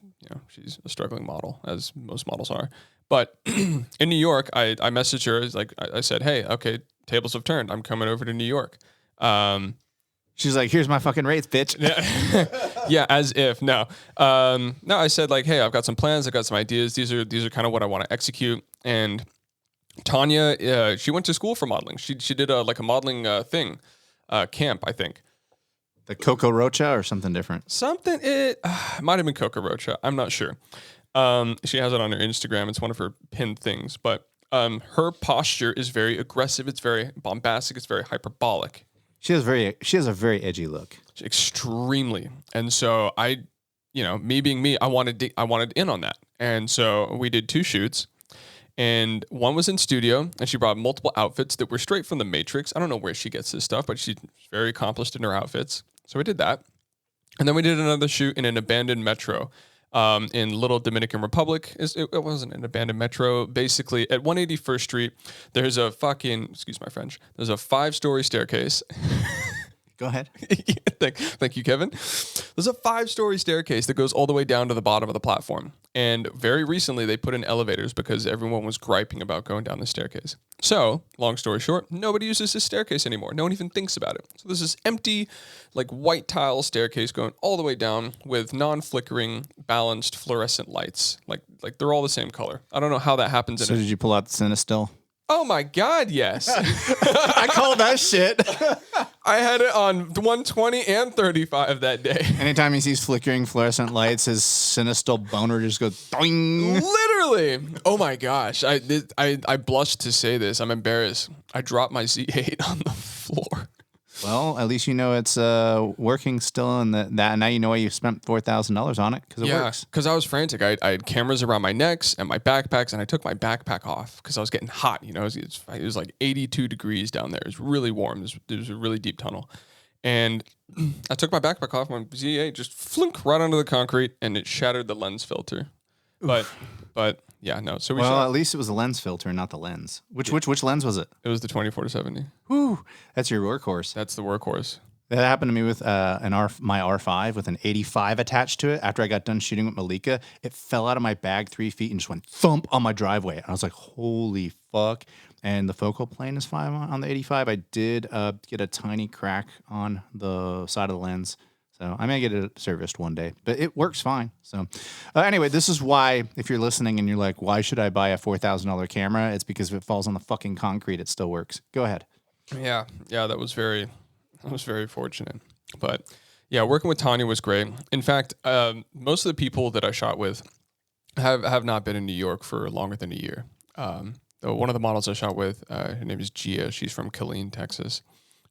she's a struggling model, as most models are. But in New York, I messaged her, like I said, hey, okay, tables have turned. I'm coming over to New York.
She's like, here's my fucking rates, bitch.
Yeah, as if. No. No, I said like, hey, I've got some plans. I've got some ideas. These are kind of what I want to execute. And Tanya, she went to school for modeling. She did a modeling thing, camp, I think.
The Coco Rocha or something different?
It might have been Coco Rocha. I'm not sure. She has it on her Instagram. It's one of her pinned things. But her posture is very aggressive. It's very bombastic. It's very hyperbolic.
She has a very edgy look.
Extremely. And so me being me, I wanted in on that. And so we did 2 shoots. And one was in studio, and she brought multiple outfits that were straight from the Matrix. I don't know where she gets this stuff, but she's very accomplished in her outfits. So we did that. And then we did another shoot in an abandoned metro in Little Dominican Republic. It wasn't an abandoned metro. Basically, at 181st Street, there's a excuse my French, there's a 5-story staircase.
Go ahead.
Thank you, Kevin. There's a 5-story staircase that goes all the way down to the bottom of the platform. And very recently, they put in elevators because everyone was griping about going down the staircase. So, long story short, nobody uses this staircase anymore. No one even thinks about it. So there's this empty, white tile staircase going all the way down with non-flickering, balanced fluorescent lights. Like they're all the same color. I don't know how that happens.
So did you pull out the Cinestill?
Oh my God, yes.
I call that shit.
I had it on 120 and 35 that day.
Anytime he sees flickering fluorescent lights, his Cinestill boner just goes doing.
Literally. Oh my gosh. I blush to say this. I'm embarrassed. I dropped my Z8 on the floor.
Well, at least you know it's working still, and that now you know why you spent $4,000 on it, because it works.
Because I was frantic. I had cameras around my necks and my backpacks, and I took my backpack off because I was getting hot. It was like 82 degrees down there. It was really warm. There was a really deep tunnel. And I took my backpack off, my Z8 just flunk right onto the concrete, and it shattered the lens filter. But yeah, no. So
at least it was a lens filter, not the lens. Which lens was it?
It was the 24-70.
Whew, that's your workhorse.
That's the workhorse.
That happened to me with my R5 with an 85 attached to it. After I got done shooting with Malika, it fell out of my bag 3 feet and just went thump on my driveway. And I was like, holy fuck. And the focal plane is fine on the 85. I did get a tiny crack on the side of the lens. So I may get it serviced one day, but it works fine. So anyway, this is why, if you're listening and you're like, why should I buy a $4,000 camera? It's because if it falls on the fucking concrete, it still works. Go ahead.
Yeah, that was very fortunate. But yeah, working with Tanya was great. In fact, most of the people that I shot with have not been in New York for longer than a year. One of the models I shot with, her name is Gia. She's from Killeen, Texas.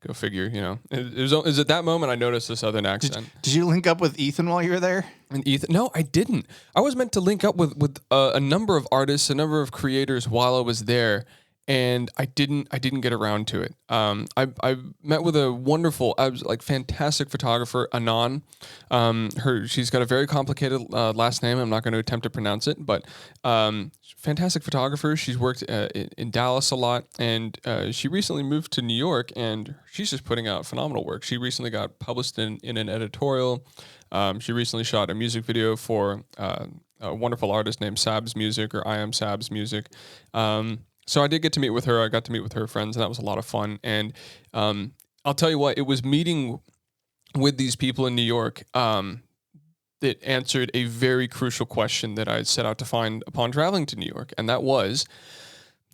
Go figure, It was at that moment I noticed the Southern accent.
Did you link up with Ethan while you were there?
And Ethan? No, I didn't. I was meant to link up with a number of artists, a number of creators while I was there, and I didn't get around to it. I met with a wonderful, fantastic photographer, Anon. She's got a very complicated last name. I'm not going to attempt to pronounce it, but fantastic photographer. She's worked in Dallas a lot, and she recently moved to New York, and she's just putting out phenomenal work. She recently got published in an editorial. She recently shot a music video for a wonderful artist named Sab's Music, or I Am Sab's Music. So I did get to meet with her. I got to meet with her friends, and that was a lot of fun. And I'll tell you what, it was meeting with these people in New York that answered a very crucial question that I set out to find upon traveling to New York. And that was,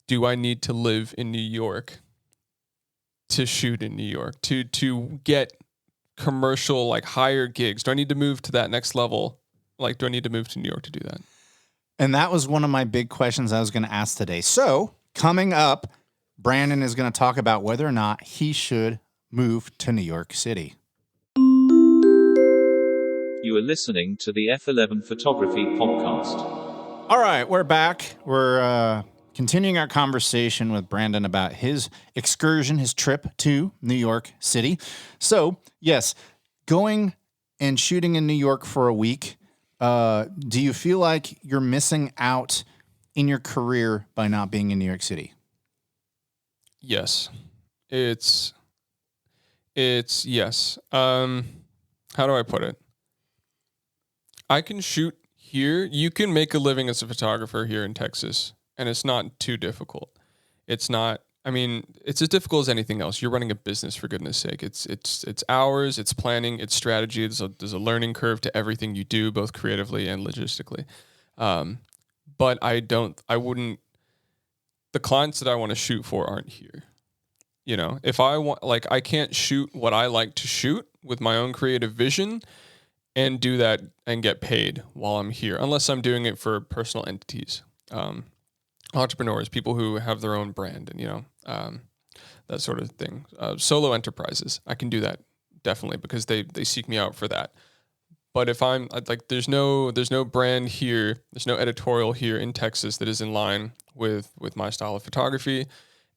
do I need to live in New York to shoot in New York, to get commercial, higher gigs? Do I need to move to that next level? Do I need to move to New York to do that?
And that was one of my big questions I was going to ask today. So coming up, Brandon is going to talk about whether or not he should move to New York City.
You are listening to the F11 Photography Podcast.
All right, we're back. We're continuing our conversation with Brandon about his excursion, his trip to New York City. So, yes, going and shooting in New York for a week, do you feel like you're missing out in your career by not being in New York City?
Yes. It's yes. How do I put it? I can shoot here. You can make a living as a photographer here in Texas, and it's not too difficult. It's as difficult as anything else. You're running a business, for goodness sake. It's hours, it's planning, it's strategy. There's a learning curve to everything you do, both creatively and logistically. But the clients that I want to shoot for aren't here. You know, if I want, like, I can't shoot what I like to shoot with my own creative vision and do that and get paid while I'm here, unless I'm doing it for personal entities, entrepreneurs, people who have their own brand, and that sort of thing. Solo enterprises, I can do that definitely because they seek me out for that. But if I'm like, there's no brand here, there's no editorial here in Texas that is in line with my style of photography.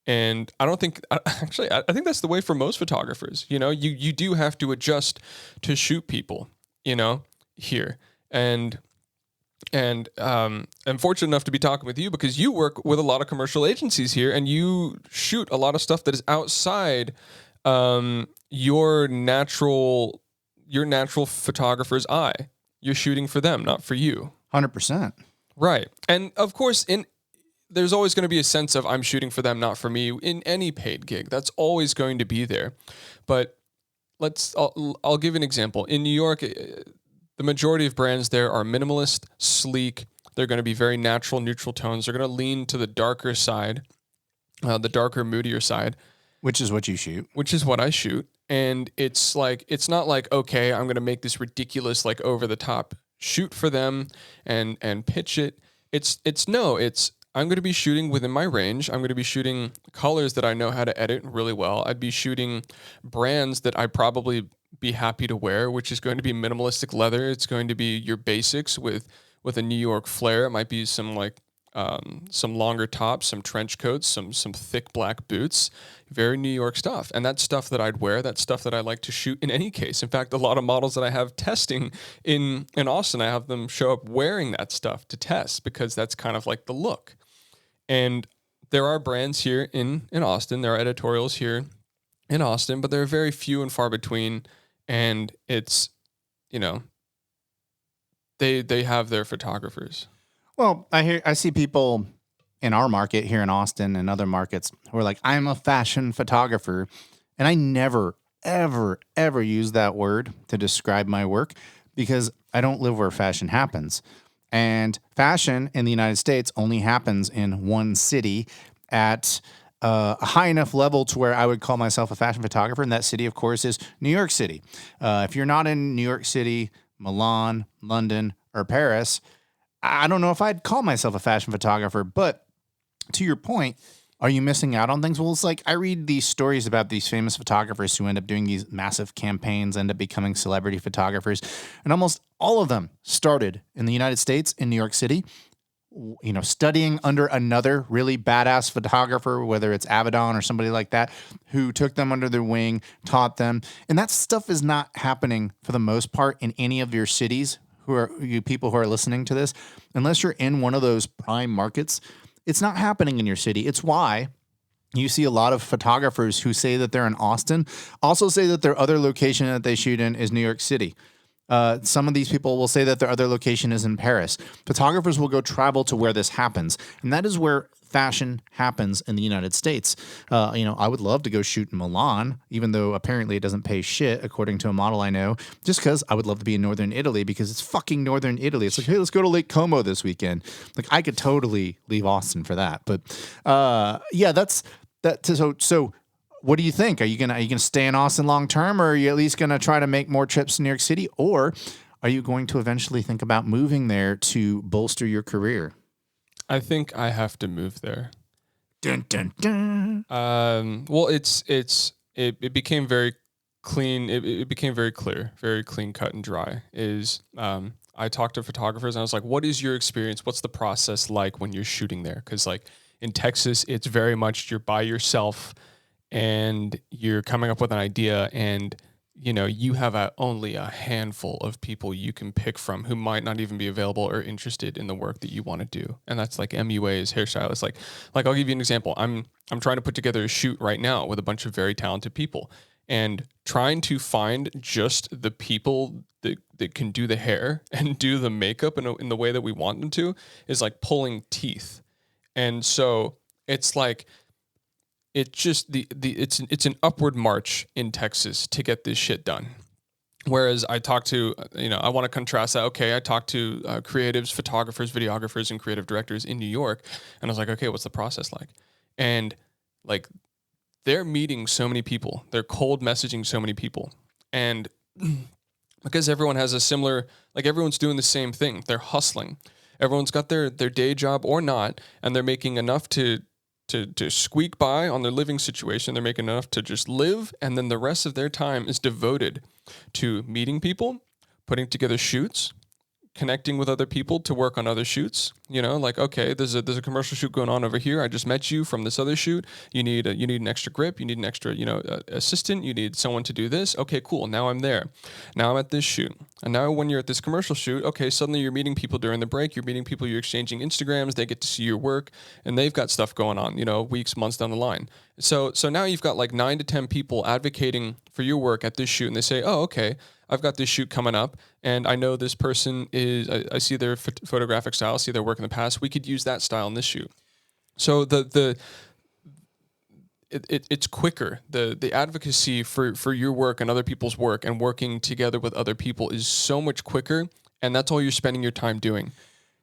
And I don't think, actually, I think that's the way for most photographers. You know, you do have to adjust to shoot people, here. And I'm fortunate enough to be talking with you because you work with a lot of commercial agencies here, and you shoot a lot of stuff that is outside your natural photographer's eye. You're shooting for them, not for you.
100%.
Right. And of course, there's always going to be a sense of I'm shooting for them, not for me in any paid gig. That's always going to be there. But I'll give an example. In New York, the majority of brands there are minimalist, sleek. They're going to be very natural, neutral tones. They're going to lean to the darker side, the darker, moodier side.
Which is what you shoot.
Which is what I shoot. And it's not like, okay, I'm going to make this ridiculous, like, over the top shoot for them and pitch it. I'm going to be shooting within my range. I'm going to be shooting colors that I know how to edit really well. I'd be shooting brands that I'd probably be happy to wear, which is going to be minimalistic leather. It's going to be your basics with a New York flair. It might be some longer tops, some trench coats, some thick black boots, very New York stuff. And that's stuff that I'd wear. That's stuff that I like to shoot in any case. In fact, a lot of models that I have testing in Austin, I have them show up wearing that stuff to test because that's kind of like the look. And there are brands here in Austin. There are editorials here in Austin, but they're very few and far between. And it's, they have their photographers.
Well, I see people in our market here in Austin and other markets who are like, I'm a fashion photographer. And I never, ever, ever use that word to describe my work because I don't live where fashion happens. And fashion in the United States only happens in one city at a high enough level to where I would call myself a fashion photographer. And that city, of course, is New York City. If you're not in New York City, Milan, London, or Paris, I don't know if I'd call myself a fashion photographer. But to your point, are you missing out on things? Well, it's like I read these stories about these famous photographers who end up doing these massive campaigns, end up becoming celebrity photographers. And almost all of them started in the United States, in New York City, studying under another really badass photographer, whether it's Avedon or somebody like that, who took them under their wing, taught them. And that stuff is not happening for the most part in any of your cities, you people who are listening to this, unless you're in one of those prime markets. It's not happening in your city. It's why you see a lot of photographers who say that they're in Austin also say that their other location that they shoot in is New York City. Some of these people will say that their other location is in Paris. Photographers will go travel to where this happens. And that is where fashion happens in the United States. I would love to go shoot in Milan, even though apparently it doesn't pay shit, according to a model I know, just because I would love to be in Northern Italy because it's fucking Northern Italy. It's like, hey, let's go to Lake Como this weekend. Like, I could totally leave Austin for that. But that's that. So what do you think? Are you gonna stay in Austin long term, or are you at least gonna try to make more trips to New York City, or are you going to eventually think about moving there to bolster your career?
I think I have to move there.
Dun, dun, dun.
Well, it became very clean. It became very clear, very clean cut and dry. I talked to photographers and I was like, what is your experience? What's the process like when you're shooting there? Because like in Texas, it's very much you're by yourself and you're coming up with an idea, and you have only a handful of people you can pick from who might not even be available or interested in the work that you want to do. And that's like MUAs, hairstylists. Like I'll give you an example. I'm trying to put together a shoot right now with a bunch of very talented people, and trying to find just the people that can do the hair and do the makeup in the way that we want them to is like pulling teeth. And so it's like, it's just it's an upward march in Texas to get this shit done. Whereas I talk to, I want to contrast that. Okay, I talked to creatives, photographers, videographers, and creative directors in New York, and I was like, okay, what's the process like? And like, they're meeting so many people. They're cold messaging so many people. And because everyone has a similar, like everyone's doing the same thing. They're hustling. Everyone's got their day job or not, and they're making enough to squeak by on their living situation. They're making enough to just live, and then the rest of their time is devoted to meeting people, putting together shoots, connecting with other people to work on other shoots. You know, like, okay, there's a commercial shoot going on over here. I just met you from this other shoot. You need an extra grip. You need an extra, assistant. You need someone to do this. Okay, cool. Now I'm there. Now I'm at this shoot. And now when you're at this commercial shoot, okay, suddenly you're meeting people during the break. You're meeting people. You're exchanging Instagrams. They get to see your work, and they've got stuff going on, weeks, months down the line. So now you've got like 9 to 10 people advocating for your work at this shoot, and they say, oh, okay, I've got this shoot coming up, and I know this person is, I see their photographic style, I see their work in the past. We could use that style in this shoot. So it's quicker. The advocacy for your work and other people's work and working together with other people is so much quicker, and that's all you're spending your time doing.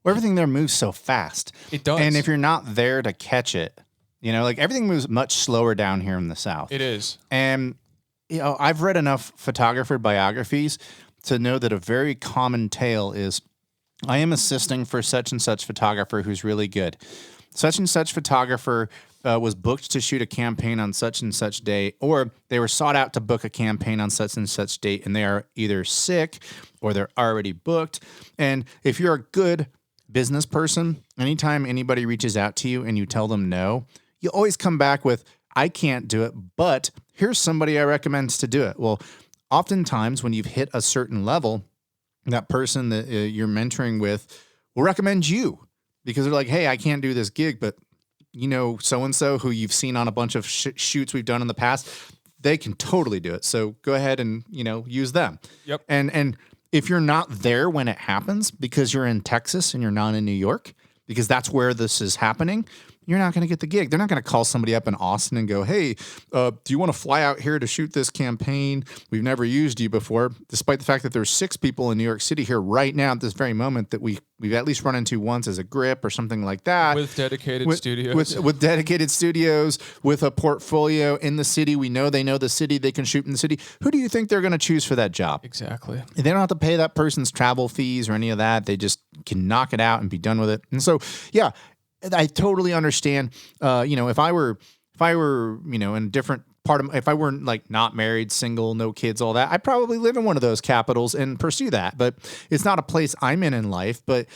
Well, everything there moves so fast.
It does.
And if you're not there to catch it, like everything moves much slower down here in the South.
It is.
And I've read enough photographer biographies to know that a very common tale is, I am assisting for such and such photographer who's really good. Such and such photographer was booked to shoot a campaign on such and such day, or they were sought out to book a campaign on such and such date, and they are either sick or they're already booked. And if you're a good business person, anytime anybody reaches out to you and you tell them no, you always come back with, I can't do it, but here's somebody I recommend to do it. Well, oftentimes when you've hit a certain level, that person that you're mentoring with will recommend you because they're like, hey, I can't do this gig, but so-and-so who you've seen on a bunch of shoots we've done in the past, they can totally do it. So go ahead and, use them.
Yep.
And if you're not there when it happens because you're in Texas and you're not in New York, because that's where this is happening, you're not going to get the gig. They're not going to call somebody up in Austin and go, hey, do you want to fly out here to shoot this campaign? We've never used you before, despite the fact that there's 6 people in New York City here right now at this very moment that we've at least run into once as a grip or something like that.
With dedicated studios.
With dedicated studios, with a portfolio in the city. We know they know the city. They can shoot in the city. Who do you think they're going to choose for that job?
Exactly.
They don't have to pay that person's travel fees or any of that. They just can knock it out and be done with it. And so, yeah, I totally understand. If I were, in a different part of, if I weren't like not married, single, no kids, all that, I'd probably live in one of those capitals and pursue that. But it's not a place I'm in life. But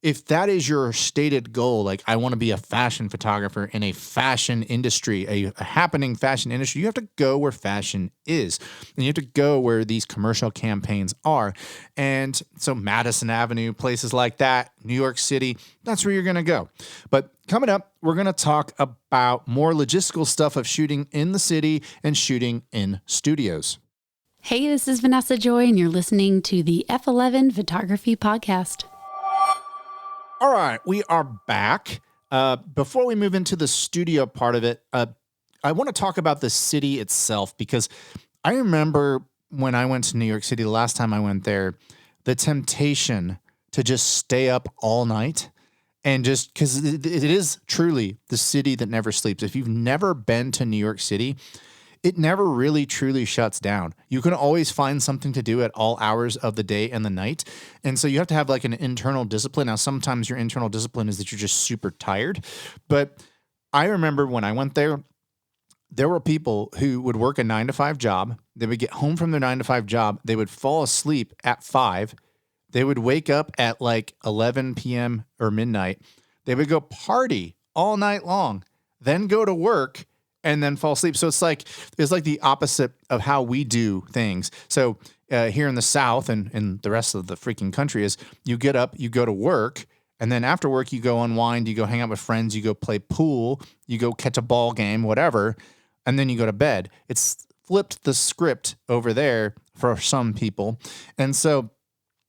if that is your stated goal, like I want to be a fashion photographer in a fashion industry, a happening fashion industry, you have to go where fashion is. And you have to go where these commercial campaigns are. And so Madison Avenue, places like that, New York City, that's where you're going to go. But coming up, we're going to talk about more logistical stuff of shooting in the city and shooting in studios.
Hey, this is Vanessa Joy, and you're listening to the F11 Photography Podcast.
All right, we are back. Before we move into the studio part of it, I want to talk about the city itself, because I remember when I went to New York City, the last time I went there, the temptation to just stay up all night and just, because it is truly the city that never sleeps. If you've never been to New York City, it never really truly shuts down. You can always find something to do at all hours of the day and the night. And so you have to have like an internal discipline. Now, sometimes your internal discipline is that you're just super tired. But I remember when I went there, there were people who would work a 9-to-5 job. They would get home from their 9-to-5 job. They would fall asleep at 5. They would wake up at like 11 p.m. or midnight. They would go party all night long, then go to work, and then fall asleep. So it's like the opposite of how we do things. So here in the South and the rest of the freaking country is you get up, you go to work, and then after work you go unwind, you go hang out with friends, you go play pool, you go catch a ball game, whatever, and then you go to bed. It's flipped the script over there for some people. And so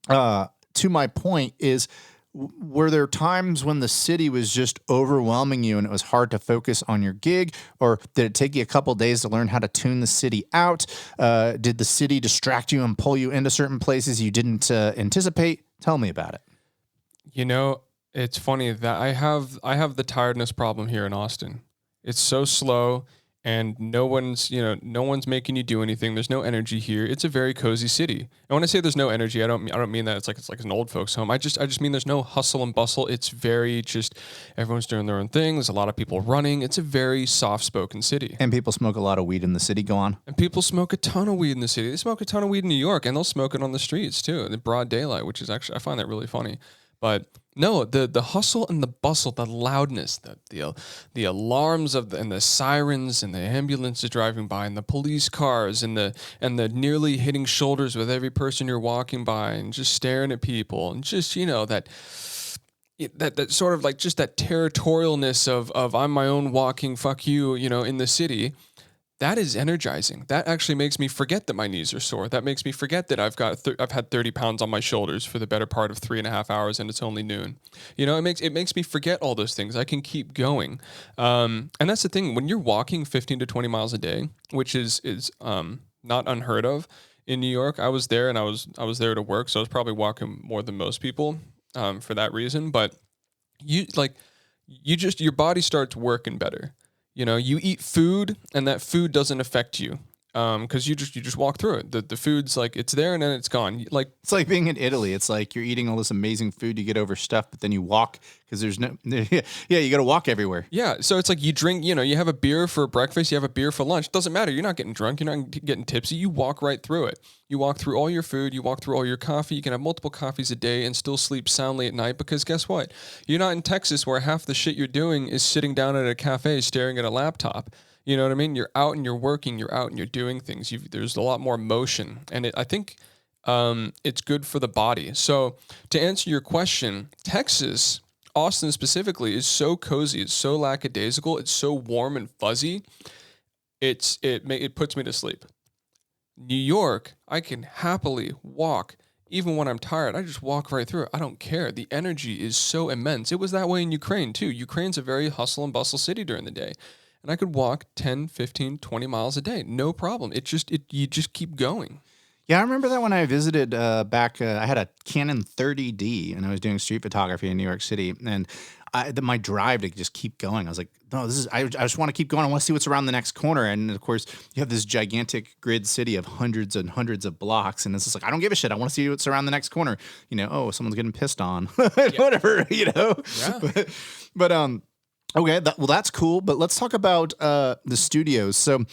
to my point is, were there times when the city was just overwhelming you and it was hard to focus on your gig? Or did it take you a couple days to learn how to tune the city out? Did the city distract you and pull you into certain places you didn't anticipate? Tell me about it.
It's funny that I have the tiredness problem here in Austin. It's so slow, and no one's making you do anything. There's no energy here. It's a very cozy city. And when I say there's no energy, I don't mean that it's like an old folks home. I just mean there's no hustle and bustle. It's very just everyone's doing their own thing. There's a lot of people running. It's a very soft-spoken city.
And people smoke a lot of weed in the city. Go on.
And people smoke a ton of weed in the city. They smoke a ton of weed in New York, and they'll smoke it on the streets too, in the broad daylight, which is actually, I find that really funny. But no, the hustle and the bustle, the loudness, the alarms and the sirens and the ambulances driving by and the police cars and the nearly hitting shoulders with every person you're walking by and just staring at people and just that sort of like just that territorialness of I'm my own walking fuck you, in the city. That is energizing. That actually makes me forget that my knees are sore. That makes me forget that I've had 30 pounds on my shoulders for the better part of 3.5 hours and it's only noon. It makes me forget all those things. I can keep going. And that's the thing. When you're walking 15 to 20 miles a day, which is not unheard of in New York, I was there and I was there to work, so I was probably walking more than most people for that reason. But your body starts working better. You eat food and that food doesn't affect you because you just walk through it. The food's like it's there and then it's gone.
It's like being in Italy. It's like you're eating all this amazing food, you get overstuffed, but then you walk because there's no you got to walk everywhere.
Yeah, so it's like you drink. You have a beer for breakfast, you have a beer for lunch. Doesn't matter. You're not getting drunk. You're not getting tipsy. You walk right through it. You walk through all your food. You walk through all your coffee. You can have multiple coffees a day and still sleep soundly at night because guess what? You're not in Texas where half the shit you're doing is sitting down at a cafe staring at a laptop. You know what I mean? You're out and you're working. You're out and you're doing things. There's a lot more motion, and I think it's good for the body. So to answer your question, Texas, Austin specifically, is so cozy. It's so lackadaisical. It's so warm and fuzzy. It puts me to sleep. New York, I can happily walk. Even when I'm tired, I just walk right through it. I don't care. The energy is so immense. It was that way in Ukraine, too. Ukraine's a very hustle and bustle city during the day. And I could walk 10, 15, 20 miles a day. No problem. You just keep going.
Yeah, I remember that when I visited back. I had a Canon 30D, and I was doing street photography in New York City. And my drive to just keep going, I was like, no, I just want to keep going. I want to see what's around the next corner. And of course, you have this gigantic grid city of hundreds and hundreds of blocks, and it's just like, I don't give a shit. I want to see what's around the next corner. Someone's getting pissed on, whatever.
Yeah.
But okay, that's cool. But let's talk about the studios. So,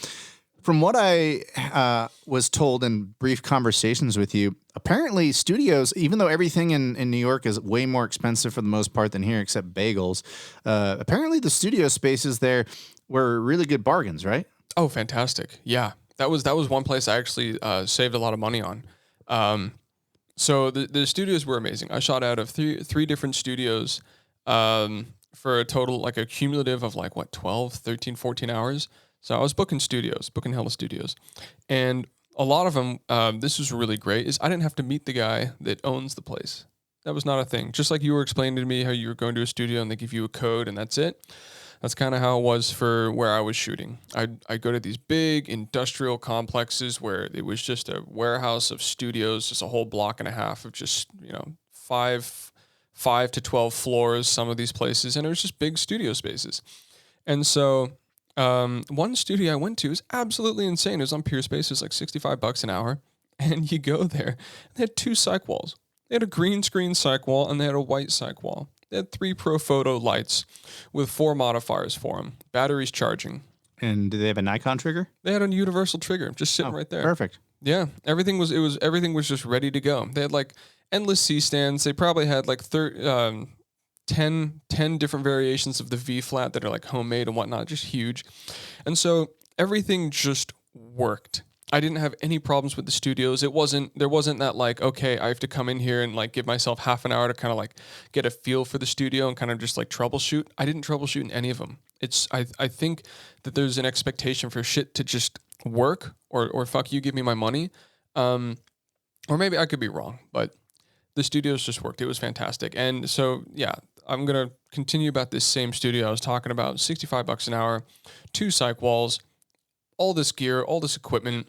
from what I was told in brief conversations with you, apparently studios, even though everything in New York is way more expensive for the most part than here, except bagels, apparently the studio spaces there were really good bargains, right?
Oh, fantastic. Yeah. That was one place I actually saved a lot of money on. So the studios were amazing. I shot out of three different studios for a total, like a cumulative of 12, 13, 14 hours. So I was booking hella studios. And a lot of them, this was really great, is I didn't have to meet the guy that owns the place. That was not a thing. Just like you were explaining to me how you were going to a studio and they give you a code and that's it. That's kind of how it was for where I was shooting. I'd go to these big industrial complexes where it was just a warehouse of studios, just a whole block and a half of just, 5 to 12 floors, some of these places. And it was just big studio spaces. And so one studio I went to is absolutely insane. It was on Peerspace. It was like $65 an hour. And you go there, they had 2 cyc walls. They had a green screen cyc wall and they had a white cyc wall. They had 3 Profoto lights with 4 modifiers for them, batteries charging.
And did they have a Nikon trigger?
They had a universal trigger just sitting right there.
Perfect.
Yeah, everything was just ready to go. They had like endless C-stands. They probably had like 10 different variations of the V-flat that are like homemade and whatnot, just huge. And so everything just worked. I didn't have any problems with the studios. There wasn't that like, okay, I have to come in here and like give myself half an hour to kind of like get a feel for the studio and kind of just like troubleshoot. I didn't troubleshoot in any of them. I think that there's an expectation for shit to just work or fuck you, give me my money. Or maybe I could be wrong, but the studios just worked. It was fantastic. And so, yeah, I'm going to continue about this same studio I was talking about. $65 an hour, 2 cyc walls, all this gear, all this equipment.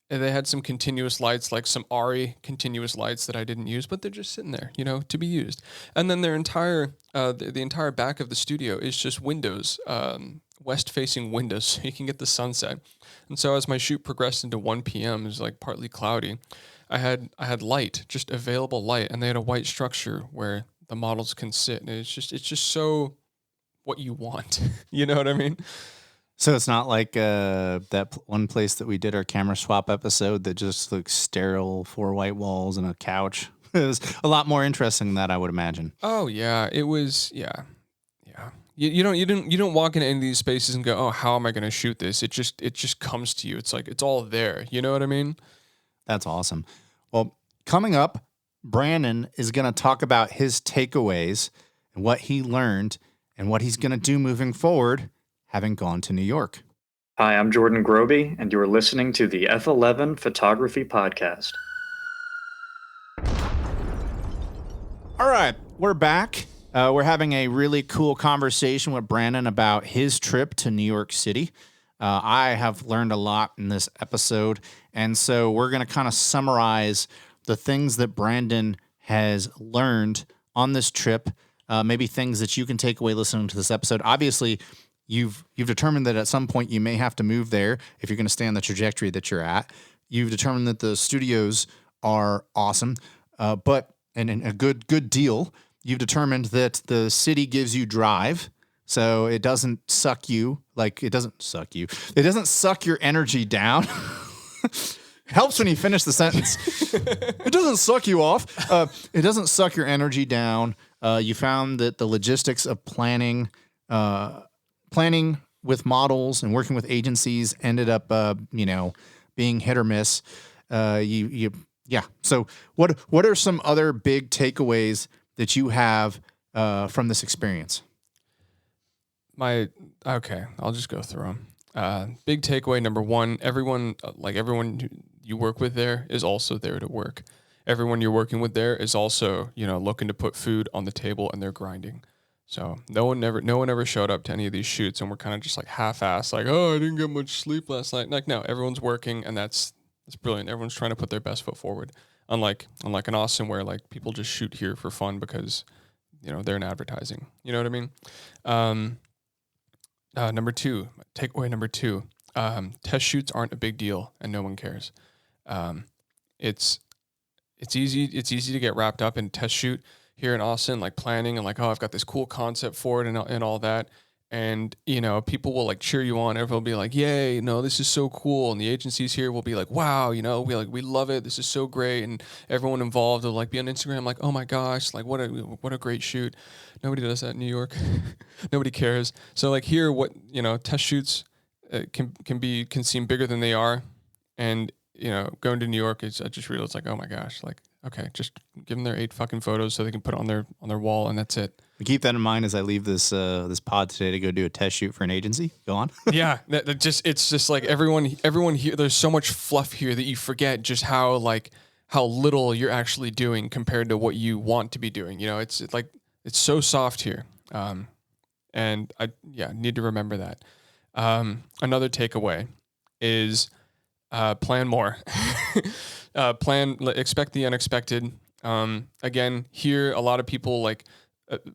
And they had some continuous lights, like some ARRI continuous lights that I didn't use, but they're just sitting there, to be used. And then their entire, the entire back of the studio is just windows, west-facing windows, so you can get the sunset. And so as my shoot progressed into 1 p.m., it was like partly cloudy. I had light, just available light, and they had a white structure where the models can sit, and it's just so what you want. You know what I mean?
So it's not like one place that we did our camera swap episode that just looks sterile, 4 white walls and a couch. It was a lot more interesting than that, I would imagine.
Oh yeah, it was. Yeah. You don't walk into any of these spaces and go, oh, how am I going to shoot this? It just comes to you. It's like it's all there. You know what I mean?
That's awesome. Well, coming up, Brandon is going to talk about his takeaways and what he learned and what he's going to do moving forward, having gone to New York.
Hi, I'm Jordan Groby, and you're listening to the F11 Photography Podcast.
All right, we're back. We're having a really cool conversation with Brandon about his trip to New York City. I have learned a lot in this episode, and so we're going to kind of summarize the things that Brandon has learned on this trip, maybe things that you can take away listening to this episode. Obviously, you've determined that at some point you may have to move there if you're going to stay on the trajectory that you're at. You've determined that the studios are awesome, but a good deal. You've determined that the city gives you drive, so it doesn't suck you. It doesn't suck your energy down. Helps when you finish the sentence. It doesn't suck you off. It doesn't suck your energy down. You found that the logistics of planning with models and working with agencies ended up, being hit or miss. So what are some other big takeaways that you have from this experience?
I'll just go through them. Big takeaway number one: everyone you work with there is also there to work. Everyone you're working with there is also looking to put food on the table, and they're grinding. So no one ever showed up to any of these shoots, and we're kind of just like half-assed, like, oh, I didn't get much sleep last night. Like, no, everyone's working, and that's brilliant. Everyone's trying to put their best foot forward. Unlike in Austin, where like people just shoot here for fun because they're in advertising. You know what I mean? Takeaway number two: test shoots aren't a big deal, and no one cares. It's easy to get wrapped up in test shoot here in Austin, like planning and like, oh, I've got this cool concept for it and all that. And, people will like cheer you on. Everyone will be like, yay, this is so cool. And the agencies here will be like, wow, we love it. This is so great. And everyone involved will like be on Instagram, like, oh my gosh, like what a great shoot. Nobody does that in New York. Nobody cares. So like here, test shoots can seem bigger than they are. And, going to New York, I just realized like, oh my gosh, like, okay, just give them their 8 fucking photos so they can put it on their wall, and that's it.
Keep that in mind as I leave this pod today to go do a test shoot for an agency. Go on.
Yeah, it's just like everyone here. There's so much fluff here that you forget just how little you're actually doing compared to what you want to be doing. It's so soft here, and I need to remember that. Another takeaway is plan more. Expect the unexpected. Again, here a lot of people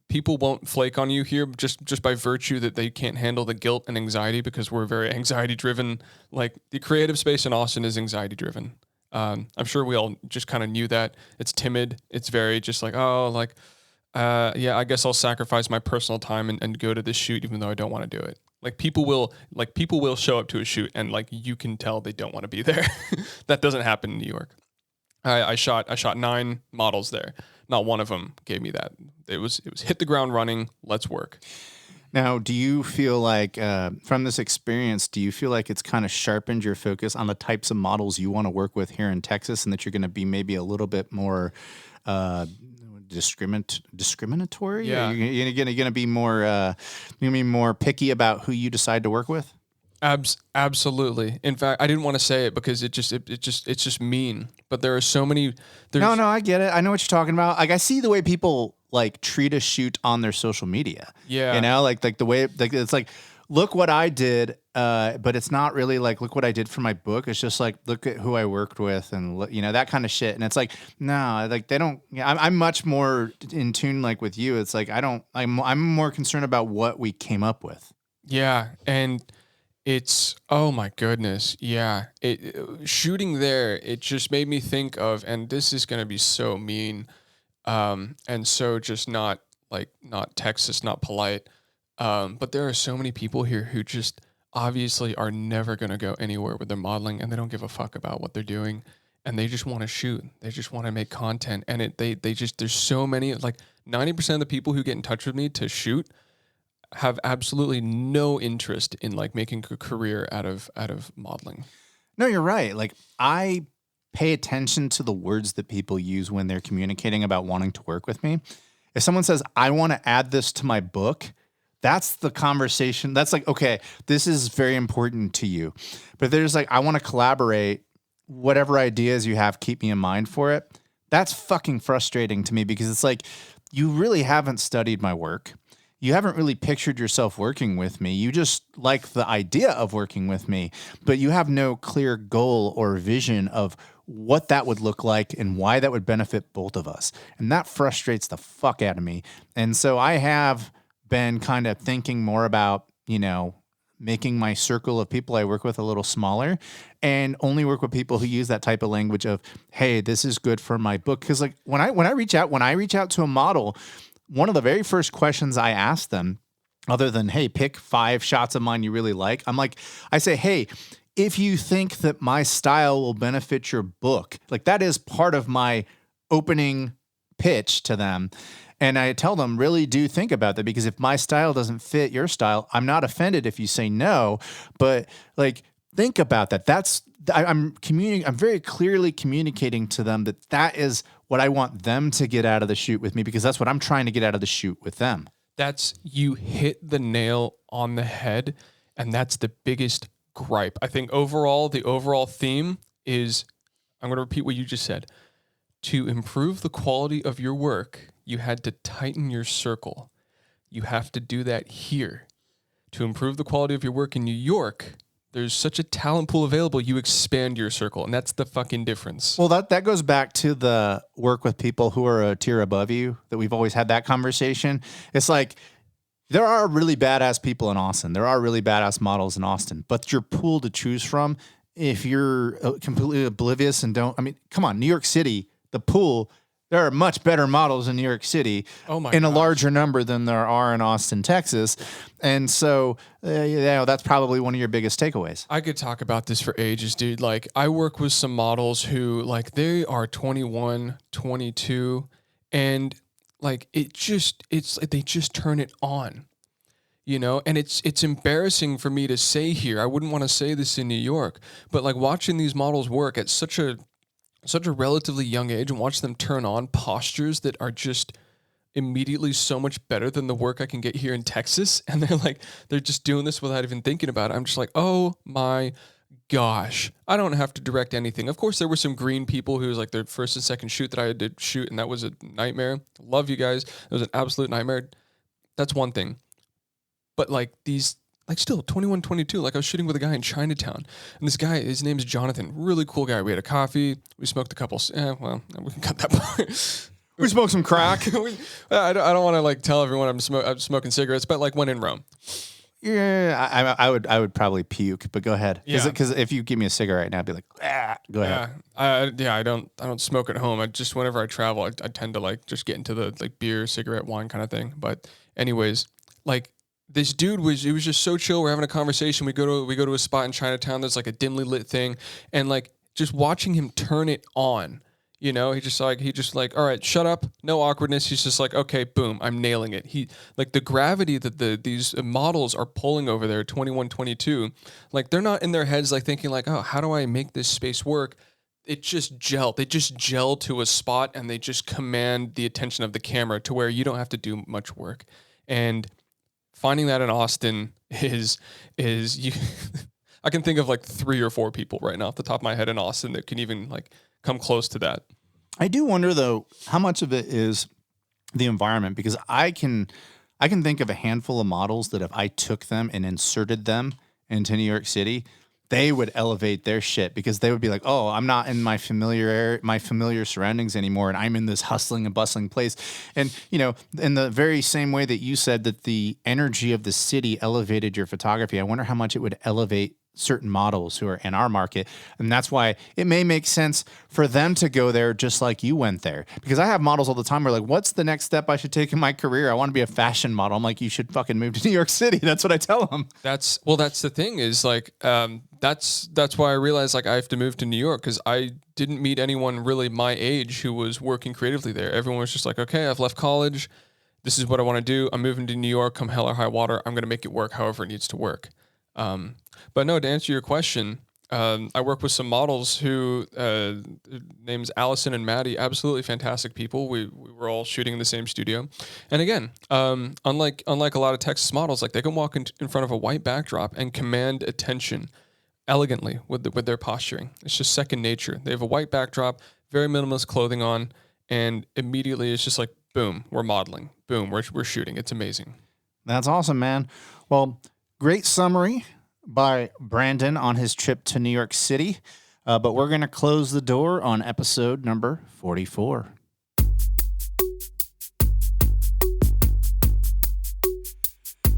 people won't flake on you here just by virtue that they can't handle the guilt and anxiety, because we're very anxiety driven. Like the creative space in Austin is anxiety driven. I'm sure we all just kind of knew that. It's timid. It's very just like, I guess I'll sacrifice my personal time and go to this shoot even though I don't want to do it. People will show up to a shoot and like you can tell they don't want to be there. That doesn't happen in New York. I shot 9 models there. Not one of them gave me that. It was hit the ground running. Let's work.
Now, do you feel like from this experience, do you feel like it's kind of sharpened your focus on the types of models you want to work with here in Texas, and that you're going to be maybe a little bit more discriminatory?
Yeah.
You're going to be more picky about who you decide to work with?
Absolutely. In fact, I didn't want to say it because it's just mean. But there are so many.
No, I get it. I know what you're talking about. Like I see the way people like treat a shoot on their social media.
Yeah.
Like the way like it's like look what I did. But it's not really like, look what I did for my book. It's just like, look at who I worked with and, you know, that kind of shit. And it's like, no, like they don't, I'm much more in tune, like with you. It's like, I'm more concerned about what we came up with.
Yeah. And it's, oh my goodness. Yeah. Shooting there, it just made me think of, and this is going to be so mean. And so just not Texas, not polite. But there are so many people here who just obviously are never going to go anywhere with their modeling, and they don't give a fuck about what they're doing, and they just want to shoot. They just want to make content. And there's so many, like 90% of the people who get in touch with me to shoot have absolutely no interest in like making a career out of modeling.
No, you're right. Like I pay attention to the words that people use when they're communicating about wanting to work with me. If someone says, I want to add this to my book, that's the conversation. That's like, okay, this is very important to you. But if there's like, I want to collaborate, whatever ideas you have, keep me in mind for it. That's fucking frustrating to me because it's like, you really haven't studied my work. You haven't really pictured yourself working with me. You just like the idea of working with me, but you have no clear goal or vision of what that would look like and why that would benefit both of us. And that frustrates the fuck out of me. And so I have been kind of thinking more about, you know, making my circle of people I work with a little smaller and only work with people who use that type of language of, hey, this is good for my book. Cause like when I reach out to a model, one of the very first questions I ask them, other than, hey, pick 5 shots of mine you really like. I say, hey, if you think that my style will benefit your book, like that is part of my opening pitch to them. And I tell them, really do think about that, because if my style doesn't fit your style, I'm not offended if you say no, but like, think about that. I'm very clearly communicating to them that is what I want them to get out of the shoot with me, because that's what I'm trying to get out of the shoot with them.
You hit the nail on the head. And that's the biggest gripe. I think overall, the overall theme is, I'm going to repeat what you just said. To improve the quality of your work, you had to tighten your circle. You have to do that here. To improve the quality of your work in New York, there's such a talent pool available, you expand your circle. And that's the fucking difference.
Well, that goes back to the work with people who are a tier above you, that we've always had that conversation. It's like, there are really badass people in Austin. There are really badass models in Austin. But your pool to choose from, if you're completely oblivious and come on, New York City, the pool, there are much better models in New York City in a larger number than there are in Austin, Texas. And so, that's probably one of your biggest takeaways.
I could talk about this for ages, dude. Like, I work with some models who, like, they are 21, 22, and, like, they just turn it on, you know? And it's embarrassing for me to say here. I wouldn't want to say this in New York, but, like, watching these models work at such a relatively young age and watch them turn on postures that are just immediately so much better than the work I can get here in Texas. And they're just doing this without even thinking about it. I'm just like, oh my gosh, I don't have to direct anything. Of course, there were some green people who was like their first and second shoot that I had to shoot, and that was a nightmare. Love you guys. It was an absolute nightmare. That's one thing. But like these, like still 21, 22, like I was shooting with a guy in Chinatown, and this guy, his name is Jonathan, really cool guy. We had a coffee, we smoked a couple, we can cut that part.
We smoked some crack.
I don't want to like tell everyone I'm smoking cigarettes, but like when in Rome.
Yeah, I would probably puke, but go ahead. Because if you give me a cigarette right now, I'd be like, go ahead.
I don't smoke at home. I just, whenever I travel, I tend to like just get into the like beer, cigarette, wine kind of thing. But anyways, like, this dude was just so chill. We're having a conversation. We go to a spot in Chinatown. There's like a dimly lit thing, and like just watching him turn it on, you know, he just like, all right, shut up, no awkwardness. He's just like, okay, boom, I'm nailing it. He like the gravity that these models are pulling over there, 21, 22, like they're not in their heads like thinking like, oh, how do I make this space work? It just gel. They just gel to a spot, and they just command the attention of the camera to where you don't have to do much work. And finding that in Austin is you. I can think of like 3 or 4 people right now off the top of my head in Austin that can even like come close to that. I
do wonder though how much of it is the environment, because I can I can think of a handful of models that if I took them and inserted them into New York City, they would elevate their shit because they would be like, oh, I'm not in my familiar surroundings anymore, and I'm in this hustling and bustling place. And, you know, in the very same way that you said that the energy of the city elevated your photography, I wonder how much it would elevate certain models who are in our market. And that's why it may make sense for them to go there just like you went there. Because I have models all the time who are like, what's the next step I should take in my career? I want to be a fashion model. I'm like, you should fucking move to New York City. That's what I tell them.
That's the thing is like, that's why I realized like I have to move to New York, because I didn't meet anyone really my age who was working creatively there. Everyone was just like, okay, I've left college. This is what I want to do. I'm moving to New York, come hell or high water. I'm going to make it work however it needs to work. But no, to answer your question, I work with some models who, names Allison and Maddie, absolutely fantastic people. We were all shooting in the same studio. And again, unlike a lot of Texas models, like they can walk in front of a white backdrop and command attention elegantly with their posturing. It's just second nature. They have a white backdrop, very minimalist clothing on, and immediately it's just like, boom, we're modeling. Boom, we're shooting. It's amazing.
That's awesome, man. Well, great summary by Brandon on his trip to New York City. But we're going to close the door on episode number 44.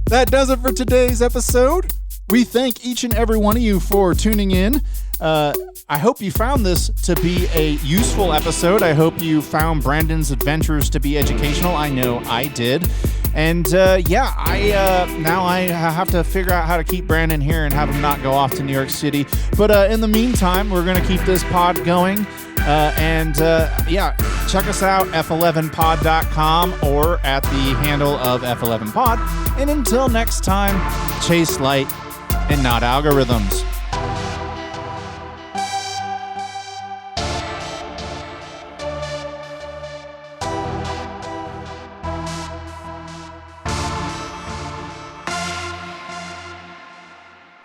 That does it for today's episode. We thank each and every one of you for tuning in. I hope you found this to be a useful episode. I hope you found Brandon's adventures to be educational. I know I did. And now I have to figure out how to keep Brandon here and have him not go off to New York City. But in the meantime, we're going to keep this pod going. Check us out, f11pod.com or at the handle of F11pod. And until next time, chase light and not algorithms.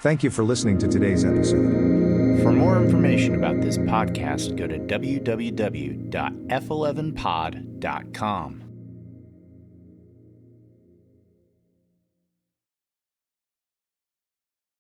Thank you for listening to today's episode.
For more information about this podcast, go to www.f11pod.com.